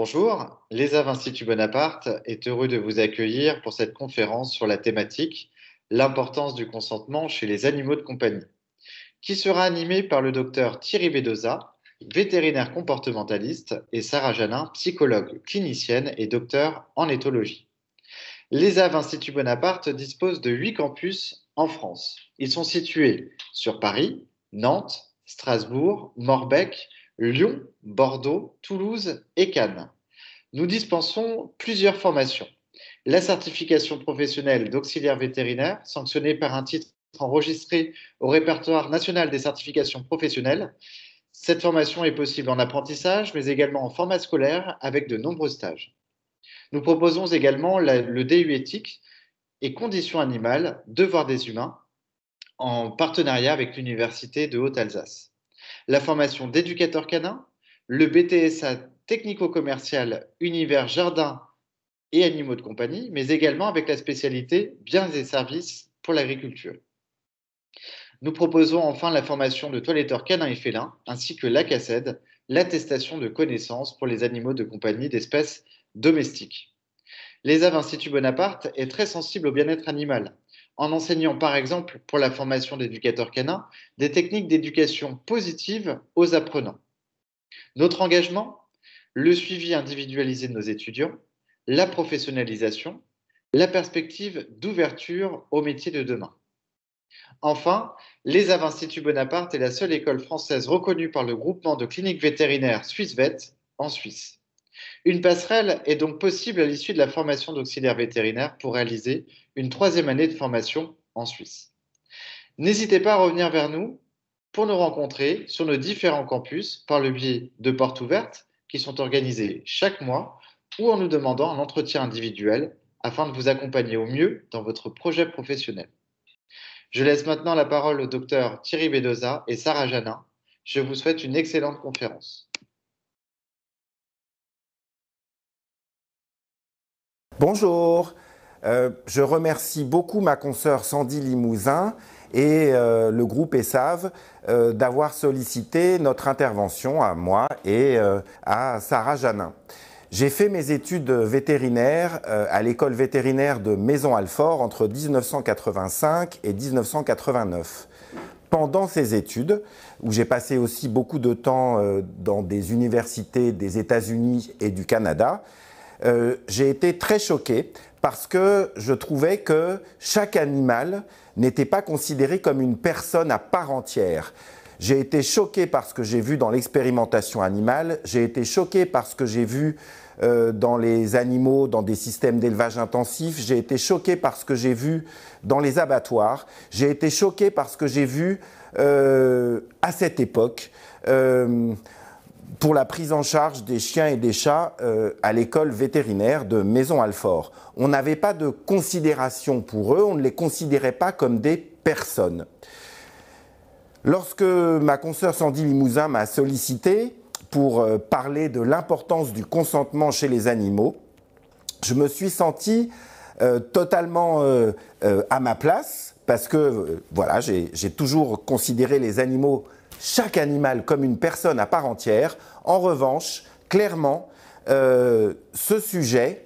Bonjour, l'ESAV Institut Bonaparte est heureux de vous accueillir pour cette conférence sur la thématique l'importance du consentement chez les animaux de compagnie, qui sera animée par le docteur Thierry Bedoza, vétérinaire comportementaliste, et Sarah Janin, psychologue clinicienne et docteur en éthologie. L'ESAV Institut Bonaparte dispose de 8 campus en France. Ils sont situés sur Paris, Nantes, Strasbourg, Morbec, Lyon, Bordeaux, Toulouse et Cannes. Nous dispensons plusieurs formations. La certification professionnelle d'auxiliaire vétérinaire, sanctionnée par un titre enregistré au répertoire national des certifications professionnelles. Cette formation est possible en apprentissage, mais également en format scolaire avec de nombreux stages. Nous proposons également le DU éthique et conditions animales, devoirs des humains, en partenariat avec l'Université de Haute-Alsace. La formation d'éducateur canin, le BTSA technico-commercial univers jardin et animaux de compagnie, mais également avec la spécialité biens et services pour l'agriculture. Nous proposons enfin la formation de toiletteur canin et félin, ainsi que l'ACACED, l'attestation de connaissances pour les animaux de compagnie d'espèces domestiques. L'ESAV Institut Bonaparte est très sensible au bien-être animal, en enseignant par exemple pour la formation d'éducateurs canins des techniques d'éducation positive aux apprenants. Notre engagement, le suivi individualisé de nos étudiants, la professionnalisation, la perspective d'ouverture aux métiers de demain. Enfin, l'ESAV Institut Bonaparte est la seule école française reconnue par le groupement de cliniques vétérinaires SwissVet en Suisse. Une passerelle est donc possible à l'issue de la formation d'auxiliaire vétérinaire pour réaliser une 3e année de formation en Suisse. N'hésitez pas à revenir vers nous pour nous rencontrer sur nos différents campus par le biais de portes ouvertes qui sont organisées chaque mois ou en nous demandant un entretien individuel afin de vous accompagner au mieux dans votre projet professionnel. Je laisse maintenant la parole au docteur Thierry Bedoza et Sarah Janin. Je vous souhaite une excellente conférence. Bonjour, je remercie beaucoup ma consoeur Sandy Limousin et le groupe ESAV d'avoir sollicité notre intervention à moi et à Sarah Janin. J'ai fait mes études vétérinaires à l'école vétérinaire de Maisons-Alfort entre 1985 et 1989. Pendant ces études, où j'ai passé aussi beaucoup de temps dans des universités des États-Unis et du Canada, j'ai été très choqué parce que je trouvais que chaque animal n'était pas considéré comme une personne à part entière. J'ai été choqué par ce que j'ai vu dans l'expérimentation animale, j'ai été choqué par ce que j'ai vu dans les animaux, dans des systèmes d'élevage intensif, j'ai été choqué par ce que j'ai vu dans les abattoirs, j'ai été choqué par ce que j'ai vu à cette époque pour la prise en charge des chiens et des chats à l'école vétérinaire de Maisons-Alfort. On n'avait pas de considération pour eux, on ne les considérait pas comme des personnes. Lorsque ma consoeur Sandy Limousin m'a sollicité pour parler de l'importance du consentement chez les animaux, je me suis senti totalement à ma place parce que voilà, j'ai toujours considéré les animaux, chaque animal comme une personne à part entière. En revanche, clairement, ce sujet,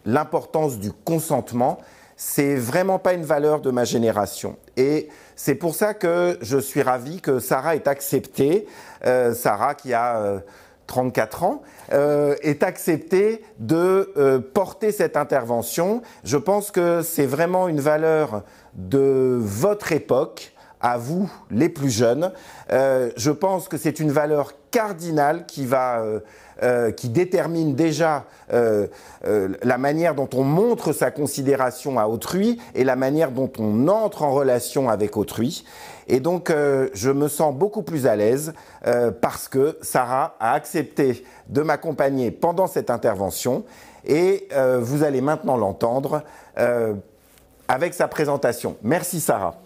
l'importance du consentement, c'est vraiment pas une valeur de ma génération. Et c'est pour ça que je suis ravi que Sarah ait accepté, Sarah qui a 34 ans, est accepté de porter cette intervention. Je pense que c'est vraiment une valeur de votre époque, à vous, les plus jeunes. Je pense que c'est une valeur cardinale qui détermine déjà la manière dont on montre sa considération à autrui et la manière dont on entre en relation avec autrui. Et donc, je me sens beaucoup plus à l'aise parce que Sarah a accepté de m'accompagner pendant cette intervention et vous allez maintenant l'entendre avec sa présentation. Merci Sarah.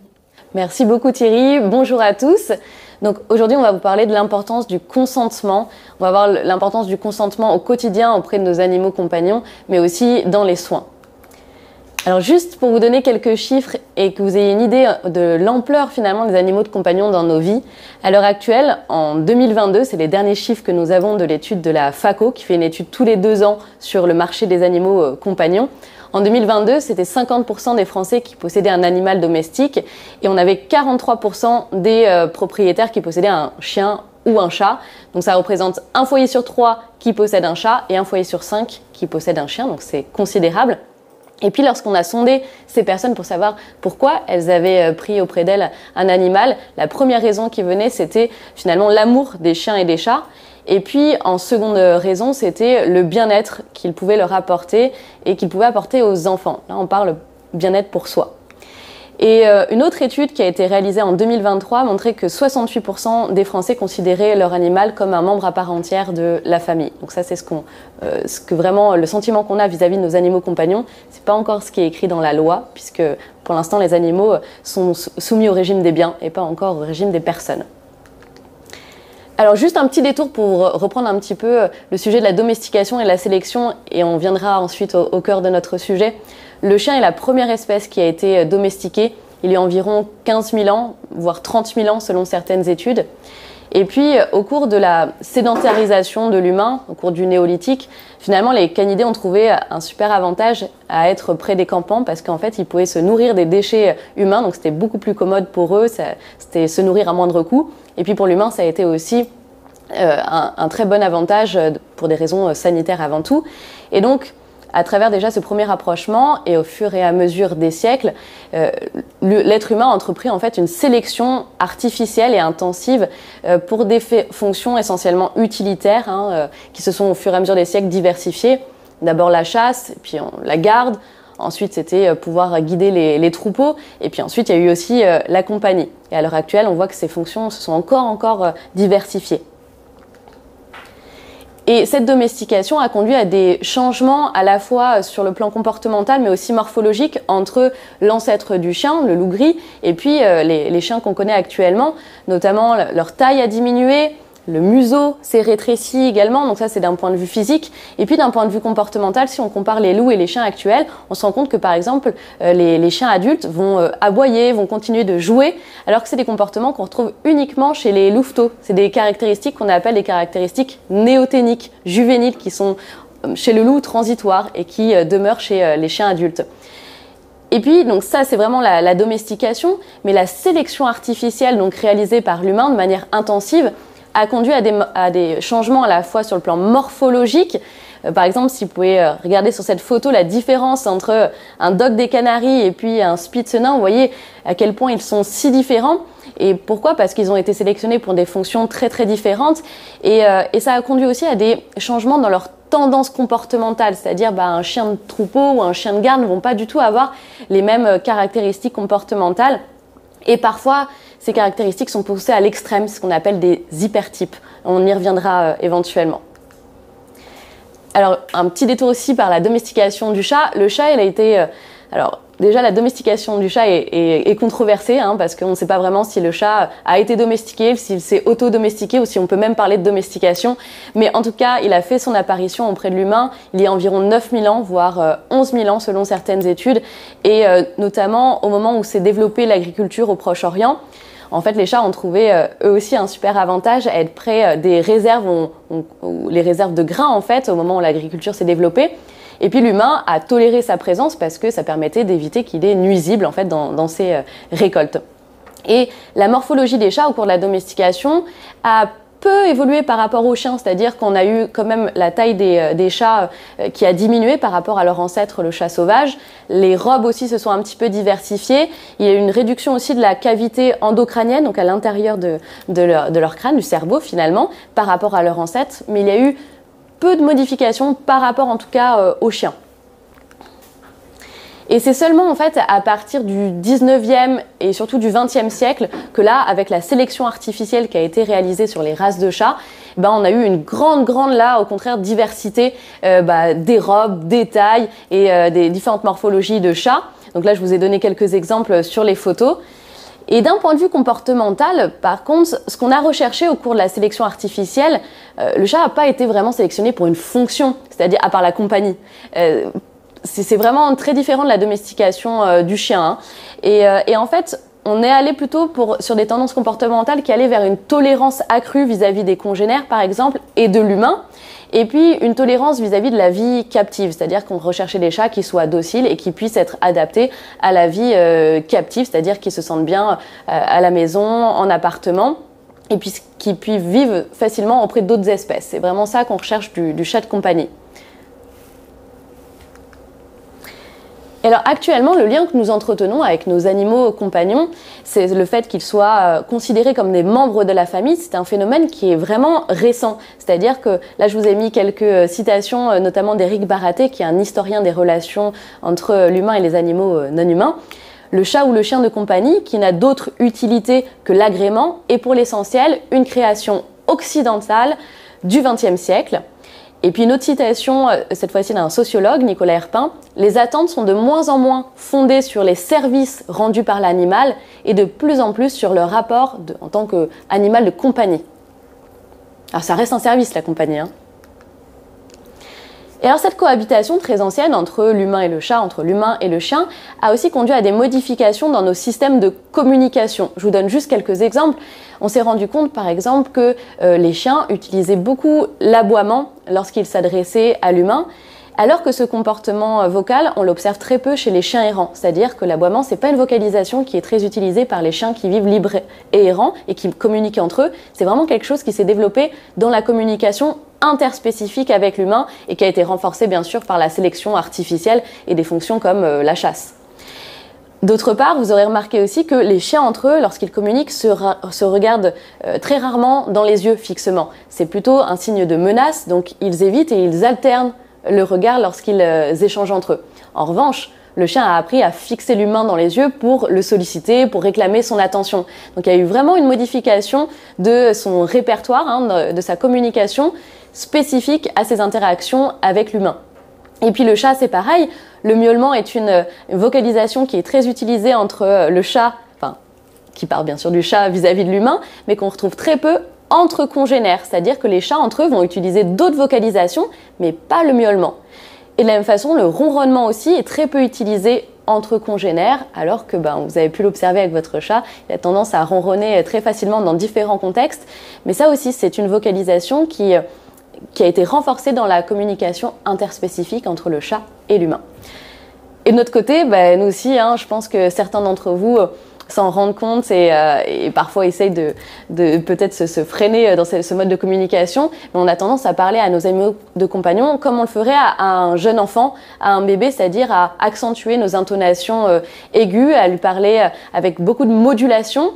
Merci beaucoup Thierry, bonjour à tous. Donc aujourd'hui on va vous parler de l'importance du consentement. On va voir l'importance du consentement au quotidien auprès de nos animaux compagnons, mais aussi dans les soins. Alors juste pour vous donner quelques chiffres et que vous ayez une idée de l'ampleur finalement des animaux de compagnon dans nos vies, à l'heure actuelle, en 2022, c'est les derniers chiffres que nous avons de l'étude de la FACO, qui fait une étude tous les 2 ans sur le marché des animaux compagnons. En 2022, c'était 50% des Français qui possédaient un animal domestique et on avait 43% des propriétaires qui possédaient un chien ou un chat. Donc ça représente un foyer sur 3 qui possède un chat et un foyer sur 5 qui possède un chien, donc c'est considérable. Et puis lorsqu'on a sondé ces personnes pour savoir pourquoi elles avaient pris auprès d'elles un animal, la première raison qui venait, c'était finalement l'amour des chiens et des chats. Et puis en seconde raison, c'était le bien-être qu'il pouvait leur apporter et qu'il pouvait apporter aux enfants. Là, on parle bien-être pour soi. Et une autre étude qui a été réalisée en 2023 montrait que 68% des Français considéraient leur animal comme un membre à part entière de la famille. Donc ça, c'est ce que vraiment le sentiment qu'on a vis-à-vis de nos animaux compagnons. C'est pas encore ce qui est écrit dans la loi, puisque pour l'instant, les animaux sont soumis au régime des biens et pas encore au régime des personnes. Alors juste un petit détour pour reprendre un petit peu le sujet de la domestication et de la sélection, et on viendra ensuite au cœur de notre sujet. Le chien est la première espèce qui a été domestiquée il y a environ 15 000 ans, voire 30 000 ans selon certaines études. Et puis au cours de la sédentarisation de l'humain, au cours du néolithique, finalement les canidés ont trouvé un super avantage à être près des campements parce qu'en fait ils pouvaient se nourrir des déchets humains, donc c'était beaucoup plus commode pour eux, c'était se nourrir à moindre coût. Et puis pour l'humain ça a été aussi un très bon avantage pour des raisons sanitaires avant tout. Et donc à travers déjà ce premier rapprochement et au fur et à mesure des siècles, l'être humain a entrepris en fait une sélection artificielle et intensive pour des fonctions essentiellement utilitaires qui se sont au fur et à mesure des siècles diversifiées. D'abord la chasse, puis la garde, ensuite c'était pouvoir guider les troupeaux, et puis ensuite il y a eu aussi la compagnie. Et à l'heure actuelle, on voit que ces fonctions se sont encore diversifiées. Et cette domestication a conduit à des changements à la fois sur le plan comportemental mais aussi morphologique entre l'ancêtre du chien, le loup gris, et puis les chiens qu'on connaît actuellement, notamment leur taille a diminué, le museau s'est rétréci également, donc ça c'est d'un point de vue physique. Et puis d'un point de vue comportemental, si on compare les loups et les chiens actuels, on se rend compte que par exemple les chiens adultes vont aboyer, vont continuer de jouer, alors que c'est des comportements qu'on retrouve uniquement chez les louveteaux. C'est des caractéristiques qu'on appelle des caractéristiques néoténiques, juvéniles, qui sont chez le loup transitoires et qui demeurent chez les chiens adultes. Et puis, donc ça, c'est vraiment la domestication, mais la sélection artificielle, donc réalisée par l'humain de manière intensive, a conduit à des changements à la fois sur le plan morphologique. Par exemple, si vous pouvez regarder sur cette photo la différence entre un dogue des Canaries et puis un spitz nain, vous voyez à quel point ils sont si différents. Et pourquoi ? Parce qu'ils ont été sélectionnés pour des fonctions très très différentes. Et ça a conduit aussi à des changements dans leur tendance comportementale, c'est-à-dire un chien de troupeau ou un chien de garde ne vont pas du tout avoir les mêmes caractéristiques comportementales. Et parfois, ces caractéristiques sont poussées à l'extrême, ce qu'on appelle des hypertypes. On y reviendra éventuellement. Alors, un petit détour aussi par la domestication du chat. Le chat, il a été... alors, déjà, la domestication du chat est controversée, parce qu'on ne sait pas vraiment si le chat a été domestiqué, s'il s'est auto-domestiqué ou si on peut même parler de domestication. Mais en tout cas, il a fait son apparition auprès de l'humain il y a environ 9000 ans, voire 11 000 ans selon certaines études, et notamment au moment où s'est développée l'agriculture au Proche-Orient. En fait, les chats ont trouvé eux aussi un super avantage à être près des réserves, les réserves de grains en fait, au moment où l'agriculture s'est développée. Et puis l'humain a toléré sa présence parce que ça permettait d'éviter qu'il ait nuisible en fait dans ses récoltes. Et la morphologie des chats au cours de la domestication a peu évolué par rapport aux chiens, c'est-à-dire qu'on a eu quand même la taille des chats qui a diminué par rapport à leur ancêtre, le chat sauvage. Les robes aussi se sont un petit peu diversifiées. Il y a eu une réduction aussi de la cavité endocrânienne, donc à l'intérieur de leur crâne, du cerveau finalement, par rapport à leur ancêtre. Mais il y a eu peu de modifications par rapport en tout cas aux chiens. Et c'est seulement en fait à partir du 19e et surtout du 20e siècle que là, avec la sélection artificielle qui a été réalisée sur les races de chats, on a eu une grande là, au contraire, diversité des robes, des tailles et des différentes morphologies de chats. Donc là, je vous ai donné quelques exemples sur les photos. Et d'un point de vue comportemental, par contre, ce qu'on a recherché au cours de la sélection artificielle, le chat n'a pas été vraiment sélectionné pour une fonction, c'est-à-dire à part la compagnie. c'est vraiment très différent de la domestication du chien. Hein. Et en fait, on est allé plutôt sur des tendances comportementales qui allaient vers une tolérance accrue vis-à-vis des congénères, par exemple, et de l'humain. Et puis, une tolérance vis-à-vis de la vie captive, c'est-à-dire qu'on recherchait des chats qui soient dociles et qui puissent être adaptés à la vie captive, c'est-à-dire qui se sentent bien à la maison, en appartement, et puis qui puissent vivre facilement auprès d'autres espèces. C'est vraiment ça qu'on recherche du chat de compagnie. Et alors actuellement, le lien que nous entretenons avec nos animaux compagnons, c'est le fait qu'ils soient considérés comme des membres de la famille. C'est un phénomène qui est vraiment récent. C'est-à-dire que là, je vous ai mis quelques citations, notamment d'Éric Baraté, qui est un historien des relations entre l'humain et les animaux non humains. Le chat ou le chien de compagnie, qui n'a d'autre utilité que l'agrément, est pour l'essentiel une création occidentale du XXe siècle. Et puis une autre citation, cette fois-ci d'un sociologue, Nicolas Herpin, « Les attentes sont de moins en moins fondées sur les services rendus par l'animal et de plus en plus sur le rapport en tant qu'animal de compagnie. » Alors ça reste un service, la compagnie. Hein. Et alors cette cohabitation très ancienne entre l'humain et le chat, entre l'humain et le chien, a aussi conduit à des modifications dans nos systèmes de communication. Je vous donne juste quelques exemples. On s'est rendu compte par exemple que les chiens utilisaient beaucoup l'aboiement lorsqu'ils s'adressaient à l'humain, alors que ce comportement vocal, on l'observe très peu chez les chiens errants. C'est-à-dire que l'aboiement, c'est pas une vocalisation qui est très utilisée par les chiens qui vivent libres et errants et qui communiquent entre eux. C'est vraiment quelque chose qui s'est développé dans la communication interspécifique avec l'humain et qui a été renforcé bien sûr par la sélection artificielle et des fonctions comme la chasse. D'autre part, vous aurez remarqué aussi que les chiens entre eux, lorsqu'ils communiquent, se regardent très rarement dans les yeux fixement. C'est plutôt un signe de menace, donc ils évitent et ils alternent le regard lorsqu'ils échangent entre eux. En revanche, le chien a appris à fixer l'humain dans les yeux pour le solliciter, pour réclamer son attention. Donc il y a eu vraiment une modification de son répertoire, hein, de sa communication spécifique à ses interactions avec l'humain. Et puis le chat, c'est pareil. Le miaulement est une vocalisation qui est très utilisée entre le chat, enfin, qui part bien sûr du chat vis-à-vis de l'humain, mais qu'on retrouve très peu entre congénères. C'est-à-dire que les chats entre eux vont utiliser d'autres vocalisations, mais pas le miaulement. Et de la même façon, le ronronnement aussi est très peu utilisé entre congénères, alors que vous avez pu l'observer avec votre chat, il a tendance à ronronner très facilement dans différents contextes. Mais ça aussi, c'est une vocalisation qui a été renforcée dans la communication interspécifique entre le chat et l'humain. Et de notre côté, nous aussi, hein, je pense que certains d'entre vous s'en rendent compte et parfois essayent de peut-être se freiner dans ce mode de communication, mais on a tendance à parler à nos animaux de compagnon comme on le ferait à un jeune enfant, à un bébé, c'est-à-dire à accentuer nos intonations aiguës, à lui parler avec beaucoup de modulation.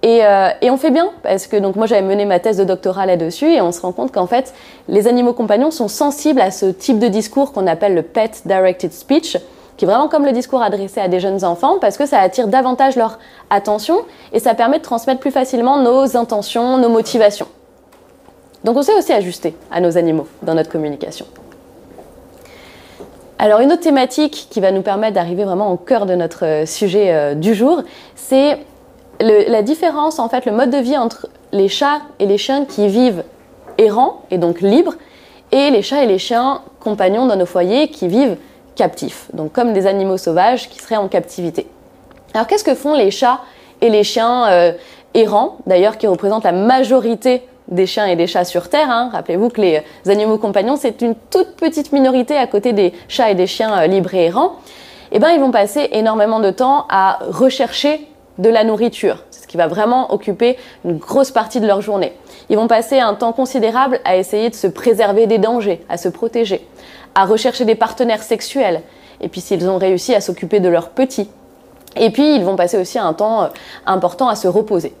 Et on fait bien, parce que donc moi j'avais mené ma thèse de doctorat là-dessus et on se rend compte qu'en fait les animaux compagnons sont sensibles à ce type de discours qu'on appelle le pet directed speech, qui est vraiment comme le discours adressé à des jeunes enfants parce que ça attire davantage leur attention et ça permet de transmettre plus facilement nos intentions, nos motivations. Donc on sait aussi ajuster à nos animaux dans notre communication. Alors une autre thématique qui va nous permettre d'arriver vraiment au cœur de notre sujet du jour, c'est la différence, en fait, le mode de vie entre les chats et les chiens qui vivent errants et donc libres et les chats et les chiens compagnons dans nos foyers qui vivent captifs, donc comme des animaux sauvages qui seraient en captivité. Alors qu'est-ce que font les chats et les chiens errants, d'ailleurs qui représentent la majorité des chiens et des chats sur Terre, hein. Rappelez-vous que les animaux compagnons, c'est une toute petite minorité à côté des chats et des chiens libres et errants. Eh bien, ils vont passer énormément de temps à rechercher de la nourriture. C'est ce qui va vraiment occuper une grosse partie de leur journée. Ils vont passer un temps considérable à essayer de se préserver des dangers, à se protéger, à rechercher des partenaires sexuels, et puis s'ils ont réussi à s'occuper de leurs petits. Et puis ils vont passer aussi un temps important à se reposer.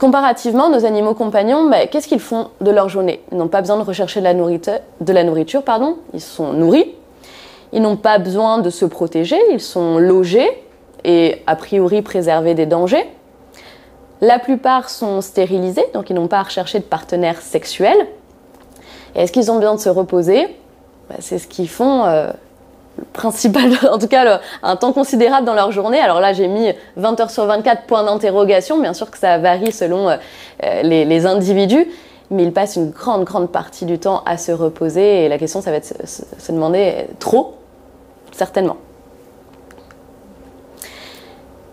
Comparativement, nos animaux compagnons, qu'est-ce qu'ils font de leur journée? Ils n'ont pas besoin de rechercher de la nourriture, ils sont nourris. Ils n'ont pas besoin de se protéger, ils sont logés et a priori préservés des dangers. La plupart sont stérilisés, donc ils n'ont pas à rechercher de partenaires sexuels. Et est-ce qu'ils ont besoin de se reposer? C'est ce qu'ils font principal, en tout cas un temps considérable dans leur journée. Alors là, j'ai mis 20 heures sur 24 points d'interrogation. Bien sûr que ça varie selon les individus. mais ils passent une grande partie du temps à se reposer. Et la question, ça va être se demander trop, certainement.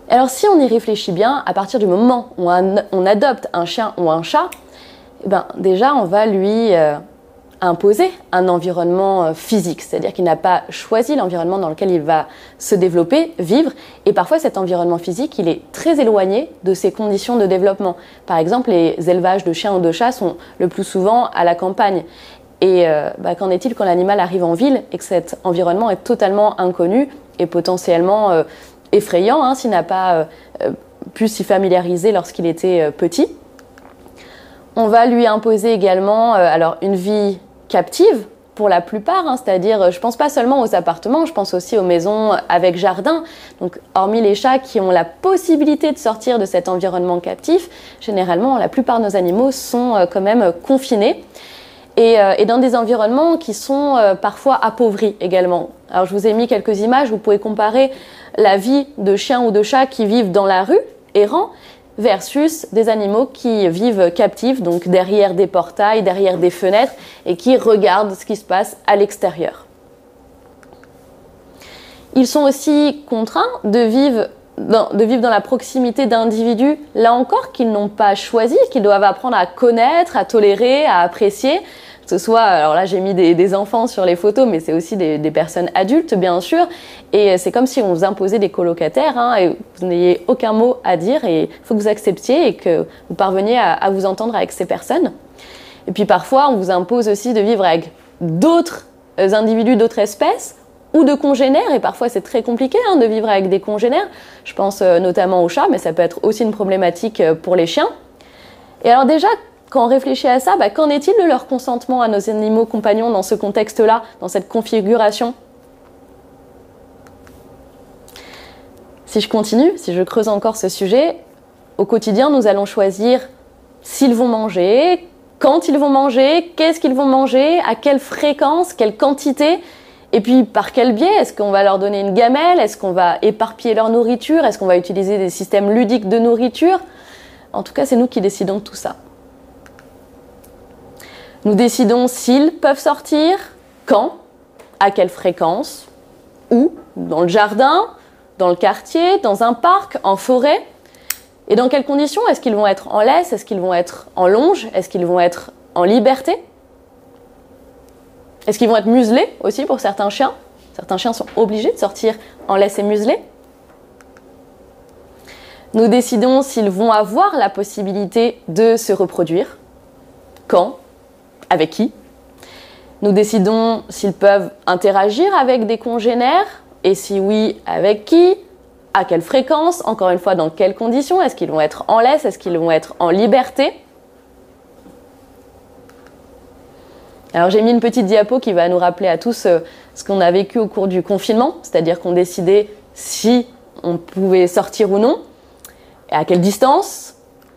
Alors si on y réfléchit bien, à partir du moment où on adopte un chien ou un chat, eh ben, déjà on va lui imposer un environnement physique, c'est-à-dire qu'il n'a pas choisi l'environnement dans lequel il va se développer, vivre, et parfois cet environnement physique, il est très éloigné de ses conditions de développement. Par exemple, les élevages de chiens ou de chats sont le plus souvent à la campagne. Et qu'en est-il quand l'animal arrive en ville et que cet environnement est totalement inconnu et potentiellement effrayant s'il n'a pas pu s'y familiariser lorsqu'il était petit. On va lui imposer également une vie captive pour la plupart, c'est-à-dire je ne pense pas seulement aux appartements, je pense aussi aux maisons avec jardin. Donc hormis les chats qui ont la possibilité de sortir de cet environnement captif, généralement la plupart de nos animaux sont quand même confinés et dans des environnements qui sont parfois appauvris également. Alors je vous ai mis quelques images, vous pouvez comparer la vie de chiens ou de chats qui vivent dans la rue, errants, versus des animaux qui vivent captifs, donc derrière des portails, derrière des fenêtres, et qui regardent ce qui se passe à l'extérieur. Ils sont aussi contraints de vivre dans la proximité d'individus, là encore, qu'ils n'ont pas choisis, qu'ils doivent apprendre à connaître, à tolérer, à apprécier. Que ce soit, alors là j'ai mis des enfants sur les photos, mais c'est aussi des personnes adultes bien sûr, et c'est comme si on vous imposait des colocataires, et vous n'ayez aucun mot à dire, et il faut que vous acceptiez et que vous parveniez à vous entendre avec ces personnes. Et puis parfois on vous impose aussi de vivre avec d'autres individus, d'autres espèces, ou de congénères, et parfois c'est très compliqué de vivre avec des congénères, je pense notamment aux chats, mais ça peut être aussi une problématique pour les chiens. Et alors déjà, quand on réfléchit à ça, qu'en est-il de leur consentement à nos animaux compagnons dans ce contexte-là, dans cette configuration? Si je continue, si je creuse encore ce sujet, au quotidien, nous allons choisir s'ils vont manger, quand ils vont manger, qu'est-ce qu'ils vont manger, à quelle fréquence, quelle quantité, et puis par quel biais. Est-ce qu'on va leur donner une gamelle? Est-ce qu'on va éparpiller leur nourriture? Est-ce qu'on va utiliser des systèmes ludiques de nourriture? En tout cas, c'est nous qui décidons de tout ça. Nous décidons s'ils peuvent sortir, quand, à quelle fréquence, où, dans le jardin, dans le quartier, dans un parc, en forêt, et dans quelles conditions. Est-ce qu'ils vont être en laisse? Est-ce qu'ils vont être en longe? Est-ce qu'ils vont être en liberté? Est-ce qu'ils vont être muselés aussi pour certains chiens? Certains chiens sont obligés de sortir en laisse et muselés. Nous décidons s'ils vont avoir la possibilité de se reproduire, quand, avec qui. Nous décidons s'ils peuvent interagir avec des congénères, et si oui, avec qui, à quelle fréquence, encore une fois, dans quelles conditions. Est-ce qu'ils vont être en laisse? Est-ce qu'ils vont être en liberté? Alors j'ai mis une petite diapo qui va nous rappeler à tous ce qu'on a vécu au cours du confinement, c'est-à-dire qu'on décidait si on pouvait sortir ou non, et à quelle distance,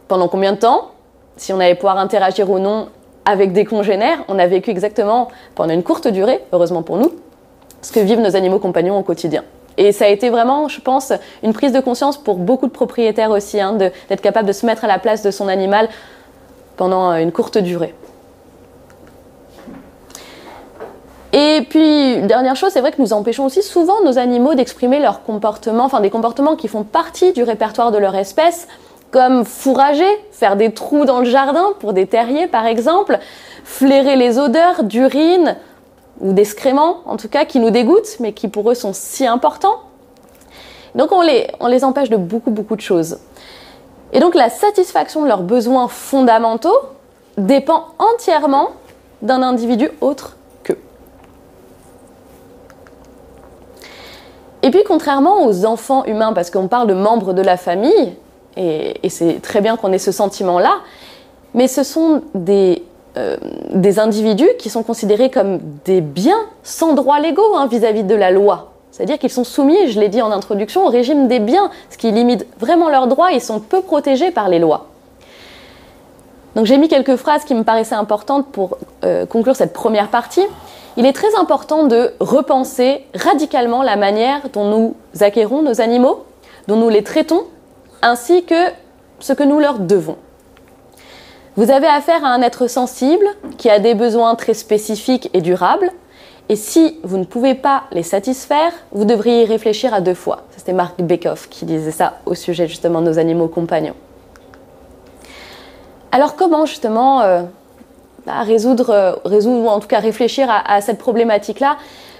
pendant combien de temps, si on allait pouvoir interagir ou non avec des congénères. On a vécu exactement, pendant une courte durée, heureusement pour nous, ce que vivent nos animaux compagnons au quotidien. Et ça a été vraiment, je pense, une prise de conscience pour beaucoup de propriétaires aussi, d'être capable de se mettre à la place de son animal pendant une courte durée. Et puis, dernière chose, c'est vrai que nous empêchons aussi souvent nos animaux d'exprimer leurs comportements, des comportements qui font partie du répertoire de leur espèce, comme fourrager, faire des trous dans le jardin pour des terriers par exemple, flairer les odeurs d'urine ou d'excréments en tout cas qui nous dégoûtent mais qui pour eux sont si importants. Donc on les empêche de beaucoup de choses. Et donc la satisfaction de leurs besoins fondamentaux dépend entièrement d'un individu autre qu'eux. Et puis contrairement aux enfants humains, parce qu'on parle de membres de la famille, et c'est très bien qu'on ait ce sentiment-là, mais ce sont des individus qui sont considérés comme des biens sans droits légaux vis-à-vis de la loi. C'est-à-dire qu'ils sont soumis, je l'ai dit en introduction, au régime des biens, ce qui limite vraiment leurs droits, ils sont peu protégés par les lois. Donc j'ai mis quelques phrases qui me paraissaient importantes pour conclure cette première partie. Il est très important de repenser radicalement la manière dont nous acquérons nos animaux, dont nous les traitons, ainsi que ce que nous leur devons. Vous avez affaire à un être sensible qui a des besoins très spécifiques et durables. Et si vous ne pouvez pas les satisfaire, vous devriez y réfléchir à 2 fois. C'était Marc Bekoff qui disait ça au sujet justement de nos animaux compagnons. Alors comment justement résoudre ou en tout cas réfléchir à cette problématique-là?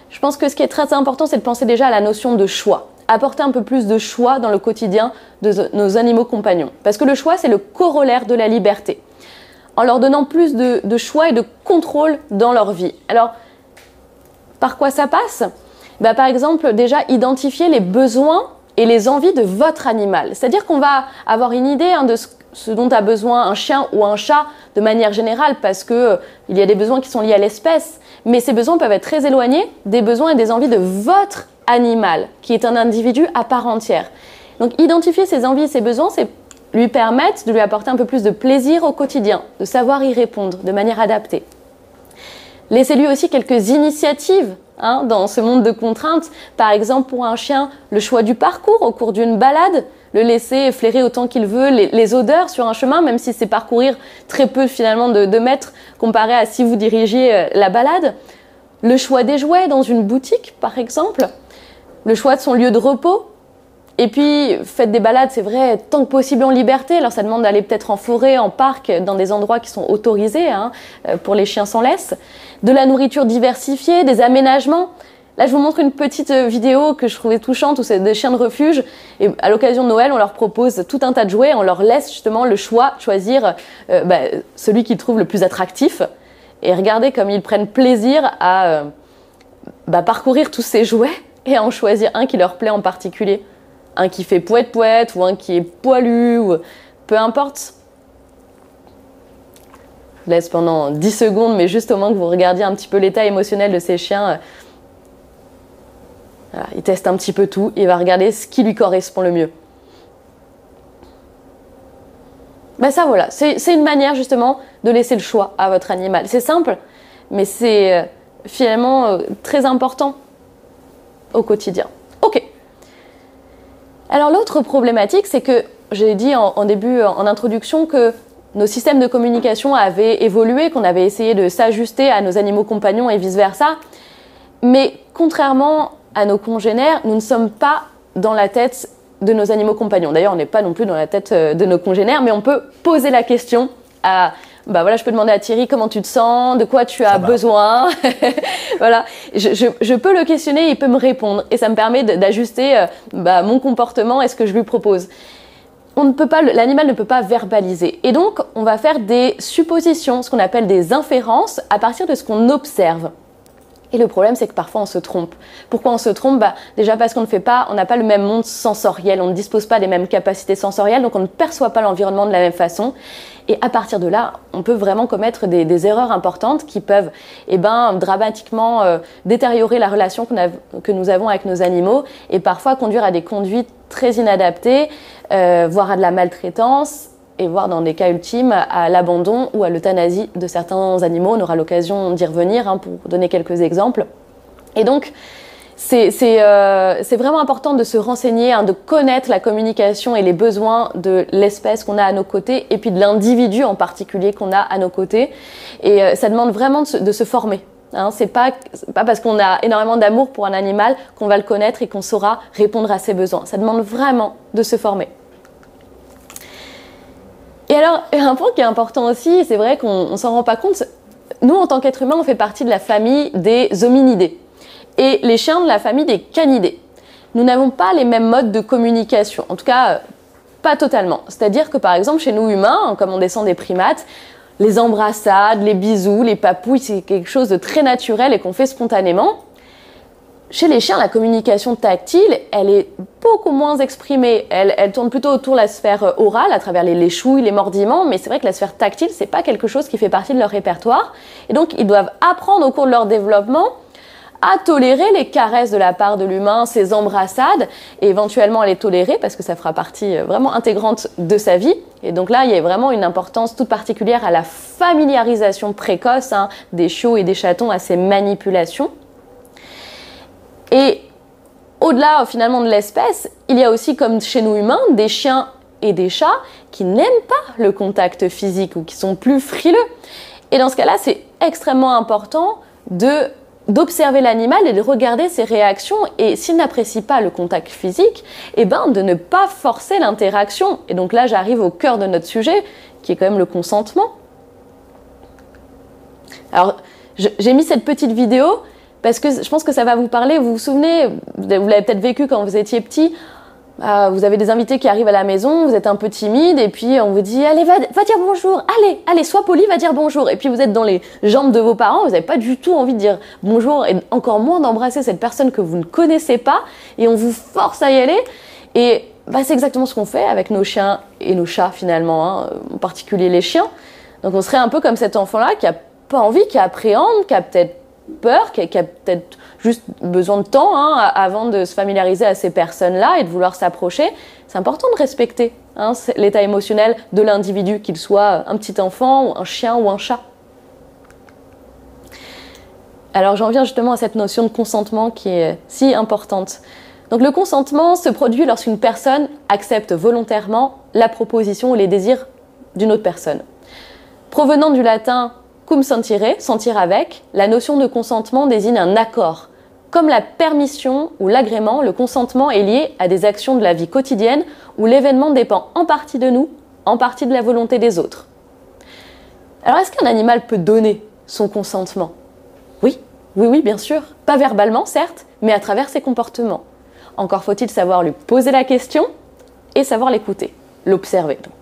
Je pense que ce qui est très important, c'est de penser déjà à la notion de choix. Apporter un peu plus de choix dans le quotidien de nos animaux compagnons. Parce que le choix, c'est le corollaire de la liberté. En leur donnant plus de choix et de contrôle dans leur vie. Alors, par quoi ça passe? Par exemple, déjà, identifier les besoins et les envies de votre animal. C'est-à-dire qu'on va avoir une idée de ce dont a besoin un chien ou un chat de manière générale, parce qu'il y a des besoins qui sont liés à l'espèce, mais ces besoins peuvent être très éloignés des besoins et des envies de votre animal, qui est un individu à part entière. Donc, identifier ses envies et ses besoins, c'est lui permettre de lui apporter un peu plus de plaisir au quotidien, de savoir y répondre de manière adaptée. Laissez-lui aussi quelques initiatives dans ce monde de contraintes. Par exemple, pour un chien, le choix du parcours au cours d'une balade, le laisser flairer autant qu'il veut les odeurs sur un chemin, même si c'est parcourir très peu finalement de mètres comparé à si vous dirigiez la balade. Le choix des jouets dans une boutique, par exemple. Le choix de son lieu de repos. Et puis, faites des balades, c'est vrai, tant que possible en liberté. Alors, ça demande d'aller peut-être en forêt, en parc, dans des endroits qui sont autorisés pour les chiens sans laisse. De la nourriture diversifiée, des aménagements. Là, je vous montre une petite vidéo que je trouvais touchante, où c'est des chiens de refuge. Et à l'occasion de Noël, on leur propose tout un tas de jouets. On leur laisse justement le choix de choisir celui qu'ils trouvent le plus attractif. Et regardez comme ils prennent plaisir à parcourir tous ces jouets et à en choisir un qui leur plaît en particulier. Un qui fait pouette-pouette ou un qui est poilu, ou peu importe. Je laisse pendant 10 secondes, mais juste au moins que vous regardiez un petit peu l'état émotionnel de ces chiens. Voilà, il teste un petit peu tout, il va regarder ce qui lui correspond le mieux. Ça voilà, c'est une manière justement de laisser le choix à votre animal. C'est simple, mais c'est finalement très important au quotidien. Ok. Alors l'autre problématique, c'est que j'ai dit en début, en introduction, que nos systèmes de communication avaient évolué, qu'on avait essayé de s'ajuster à nos animaux compagnons et vice-versa. Mais contrairement à nos congénères, nous ne sommes pas dans la tête de nos animaux compagnons. D'ailleurs, on n'est pas non plus dans la tête de nos congénères, mais on peut poser la question à... voilà, je peux demander à Thierry comment tu te sens, de quoi tu as besoin. Voilà, je peux le questionner, il peut me répondre et ça me permet d'ajuster mon comportement et ce que je lui propose. L'animal ne peut pas verbaliser et donc on va faire des suppositions, ce qu'on appelle des inférences à partir de ce qu'on observe. Et le problème, c'est que parfois on se trompe. Pourquoi on se trompe? Déjà parce qu'on n'a pas le même monde sensoriel, on ne dispose pas des mêmes capacités sensorielles, donc on ne perçoit pas l'environnement de la même façon. Et à partir de là, on peut vraiment commettre des erreurs importantes qui peuvent dramatiquement détériorer la relation que nous avons avec nos animaux et parfois conduire à des conduites très inadaptées, voire à de la maltraitance, et voire dans des cas ultimes à l'abandon ou à l'euthanasie de certains animaux. On aura l'occasion d'y revenir pour donner quelques exemples. Et donc, c'est vraiment important de se renseigner, de connaître la communication et les besoins de l'espèce qu'on a à nos côtés et puis de l'individu en particulier qu'on a à nos côtés. Et ça demande vraiment de se former. C'est pas parce qu'on a énormément d'amour pour un animal qu'on va le connaître et qu'on saura répondre à ses besoins. Ça demande vraiment de se former. Et alors, un point qui est important aussi, c'est vrai qu'on ne s'en rend pas compte, nous en tant qu'êtres humains, on fait partie de la famille des hominidés et les chiens de la famille des canidés. Nous n'avons pas les mêmes modes de communication, en tout cas pas totalement. C'est-à-dire que par exemple chez nous humains, comme on descend des primates, les embrassades, les bisous, les papouilles, c'est quelque chose de très naturel et qu'on fait spontanément. Chez les chiens, la communication tactile, elle est beaucoup moins exprimée. Elle tourne plutôt autour de la sphère orale, à travers les chouilles, les mordiments, mais c'est vrai que la sphère tactile, c'est pas quelque chose qui fait partie de leur répertoire. Et donc, ils doivent apprendre au cours de leur développement à tolérer les caresses de la part de l'humain, ses embrassades, et éventuellement à les tolérer, parce que ça fera partie vraiment intégrante de sa vie. Et donc là, il y a vraiment une importance toute particulière à la familiarisation précoce des chiots et des chatons à ces manipulations. Et au-delà finalement de l'espèce, il y a aussi, comme chez nous humains, des chiens et des chats qui n'aiment pas le contact physique ou qui sont plus frileux. Et dans ce cas-là, c'est extrêmement important d'observer l'animal et de regarder ses réactions. Et s'il n'apprécie pas le contact physique, eh ben, de ne pas forcer l'interaction. Et donc là, j'arrive au cœur de notre sujet, qui est quand même le consentement. Alors, j'ai mis cette petite vidéo parce que je pense que ça va vous parler. Vous vous souvenez, vous l'avez peut-être vécu quand vous étiez petit. Vous avez des invités qui arrivent à la maison, vous êtes un peu timide et puis on vous dit « Allez, va dire bonjour, allez, sois poli, va dire bonjour ». Et puis vous êtes dans les jambes de vos parents, vous n'avez pas du tout envie de dire bonjour et encore moins d'embrasser cette personne que vous ne connaissez pas et on vous force à y aller. Et c'est exactement ce qu'on fait avec nos chiens et nos chats finalement, hein, en particulier les chiens. Donc on serait un peu comme cet enfant-là qui n'a pas envie, qui appréhende, qui a peut-être peur, qui a peut-être juste besoin de temps avant de se familiariser à ces personnes-là et de vouloir s'approcher. C'est important de respecter l'état émotionnel de l'individu, qu'il soit un petit enfant, ou un chien ou un chat. Alors j'en viens justement à cette notion de consentement qui est si importante. Donc le consentement se produit lorsqu'une personne accepte volontairement la proposition ou les désirs d'une autre personne. Provenant du latin cum sentire, sentir avec, la notion de consentement désigne un accord. Comme la permission ou l'agrément, le consentement est lié à des actions de la vie quotidienne où l'événement dépend en partie de nous, en partie de la volonté des autres. Alors est-ce qu'un animal peut donner son consentement ? Oui, bien sûr. Pas verbalement, certes, mais à travers ses comportements. Encore faut-il savoir lui poser la question et savoir l'écouter, l'observer donc.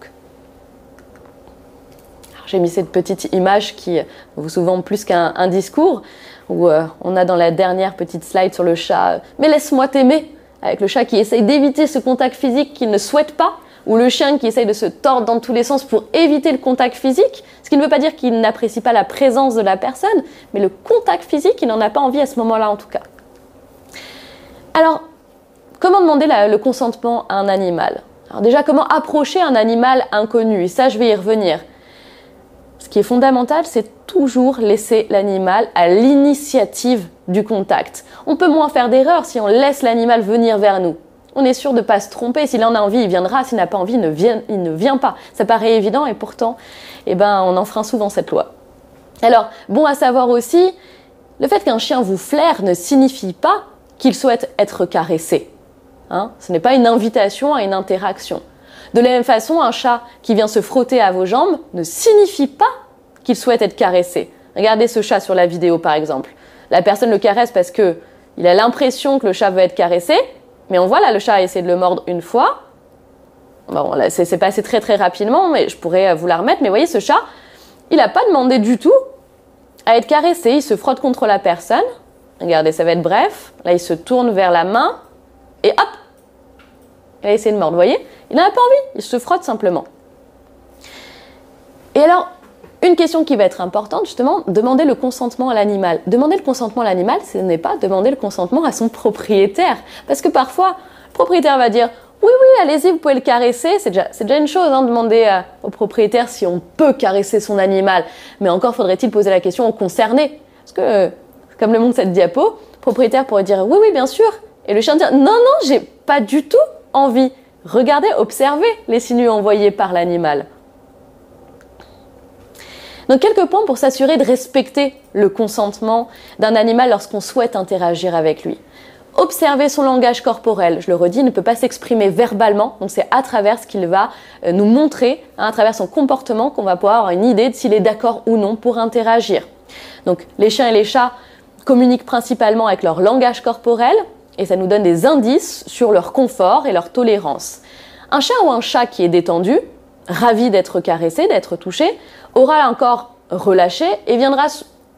J'ai mis cette petite image qui vous souvent plus qu'un discours, où on a dans la dernière petite slide sur le chat « Mais laisse-moi t'aimer » avec le chat qui essaye d'éviter ce contact physique qu'il ne souhaite pas, ou le chien qui essaye de se tordre dans tous les sens pour éviter le contact physique, ce qui ne veut pas dire qu'il n'apprécie pas la présence de la personne, mais le contact physique, il n'en a pas envie à ce moment-là en tout cas. Alors, comment demander le consentement à un animal ? Alors déjà, comment approcher un animal inconnu ? Et ça, je vais y revenir. Ce qui est fondamental, c'est toujours laisser l'animal à l'initiative du contact. On peut moins faire d'erreurs si on laisse l'animal venir vers nous. On est sûr de ne pas se tromper. S'il en a envie, il viendra. S'il n'a pas envie, il ne vient pas. Ça paraît évident et pourtant, on enfreint souvent cette loi. Alors, bon à savoir aussi, le fait qu'un chien vous flaire ne signifie pas qu'il souhaite être caressé. Ce n'est pas une invitation à une interaction. De la même façon, un chat qui vient se frotter à vos jambes ne signifie pas qu'il souhaite être caressé. Regardez ce chat sur la vidéo par exemple. La personne le caresse parce qu'il a l'impression que le chat veut être caressé, mais on voit là le chat a essayé de le mordre une fois. Bon, là, c'est passé très très rapidement, mais je pourrais vous la remettre. Mais vous voyez, ce chat, il n'a pas demandé du tout à être caressé. Il se frotte contre la personne. Regardez, ça va être bref. Là, il se tourne vers la main et hop, il a essayé de mordre, vous voyez ? Il n'en a pas envie, il se frotte simplement. Et alors, une question qui va être importante, justement, demander le consentement à l'animal. Demander le consentement à l'animal, ce n'est pas demander le consentement à son propriétaire. Parce que parfois, le propriétaire va dire « Oui, allez-y, vous pouvez le caresser ». C'est déjà une chose, demander au propriétaire si on peut caresser son animal. Mais encore faudrait-il poser la question aux concernés. Parce que, comme le montre cette diapo, le propriétaire pourrait dire « Oui, bien sûr ». Et le chien dire « Non, j'ai pas du tout envie ». Regardez, observez les signaux envoyés par l'animal. Donc quelques points pour s'assurer de respecter le consentement d'un animal lorsqu'on souhaite interagir avec lui. Observez son langage corporel, je le redis, il ne peut pas s'exprimer verbalement, donc c'est à travers ce qu'il va nous montrer, à travers son comportement qu'on va pouvoir avoir une idée de s'il est d'accord ou non pour interagir. Donc les chiens et les chats communiquent principalement avec leur langage corporel, et ça nous donne des indices sur leur confort et leur tolérance. Un chien ou un chat qui est détendu, ravi d'être caressé, d'être touché, aura un corps relâché et viendra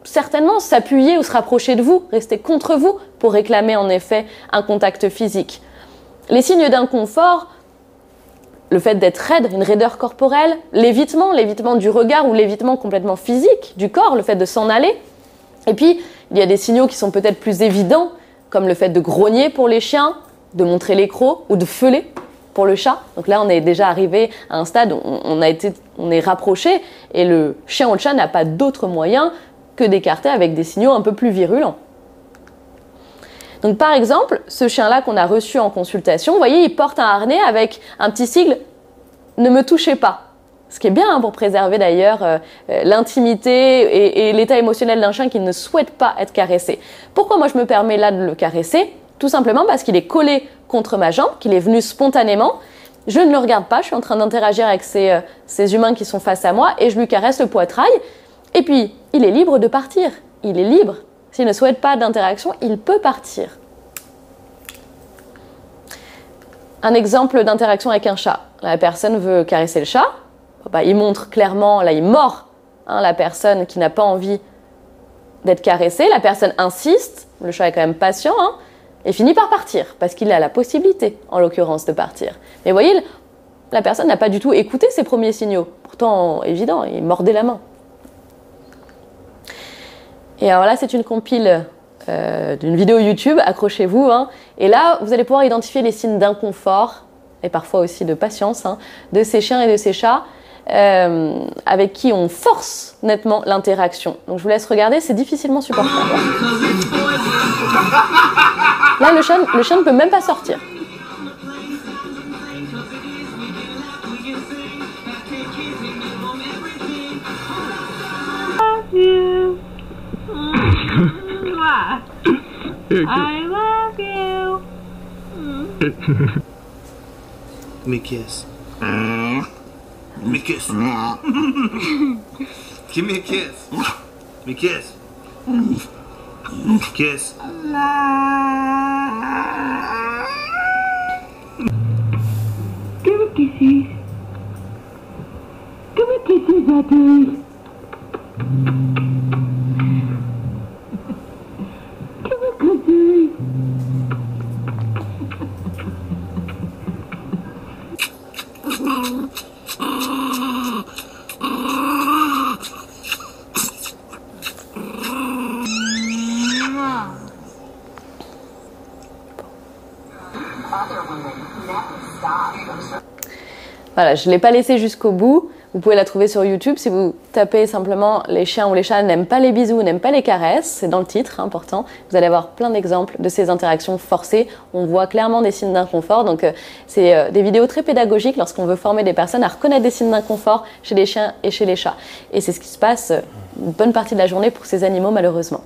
certainement s'appuyer ou se rapprocher de vous, rester contre vous pour réclamer en effet un contact physique. Les signes d'inconfort, le fait d'être raide, une raideur corporelle, l'évitement du regard ou l'évitement complètement physique du corps, le fait de s'en aller. Et puis, il y a des signaux qui sont peut-être plus évidents, comme le fait de grogner pour les chiens, de montrer les crocs ou de feuler pour le chat. Donc là, on est déjà arrivé à un stade où on est rapproché et le chien ou le chat n'a pas d'autre moyen que d'écarter avec des signaux un peu plus virulents. Donc par exemple, ce chien-là qu'on a reçu en consultation, vous voyez, il porte un harnais avec un petit sigle ne me touchez pas. Ce qui est bien pour préserver d'ailleurs l'intimité et l'état émotionnel d'un chien qui ne souhaite pas être caressé. Pourquoi moi je me permets là de le caresser? Tout simplement parce qu'il est collé contre ma jambe, qu'il est venu spontanément. Je ne le regarde pas, je suis en train d'interagir avec ces humains qui sont face à moi et je lui caresse le poitrail. Et puis, il est libre de partir. Il est libre. S'il ne souhaite pas d'interaction, il peut partir. Un exemple d'interaction avec un chat. La personne veut caresser le chat. Bah, il montre clairement, là il mord la personne qui n'a pas envie d'être caressée. La personne insiste, le chat est quand même patient, et finit par partir, parce qu'il a la possibilité, en l'occurrence, de partir. Mais vous voyez, la personne n'a pas du tout écouté ses premiers signaux. Pourtant, évident, il mordait la main. Et alors là, c'est une compile d'une vidéo YouTube, accrochez-vous. Et là, vous allez pouvoir identifier les signes d'inconfort, et parfois aussi de patience, de ces chiens et de ces chats, avec qui on force nettement l'interaction. Donc je vous laisse regarder, c'est difficilement supportable. Là, le chien ne peut même pas sortir. I love you. Give me a kiss. Give me a kiss. Give me a kiss. Give me a kiss. Kiss. Give me kisses. Give me kisses, Daddy. Give me kisses. Voilà, je ne l'ai pas laissé jusqu'au bout. Vous pouvez la trouver sur YouTube. Si vous tapez simplement « les chiens ou les chats n'aiment pas les bisous, n'aiment pas les caresses », c'est dans le titre, important. Vous allez avoir plein d'exemples de ces interactions forcées. On voit clairement des signes d'inconfort. Donc, c'est des vidéos très pédagogiques lorsqu'on veut former des personnes à reconnaître des signes d'inconfort chez les chiens et chez les chats. Et c'est ce qui se passe une bonne partie de la journée pour ces animaux, malheureusement.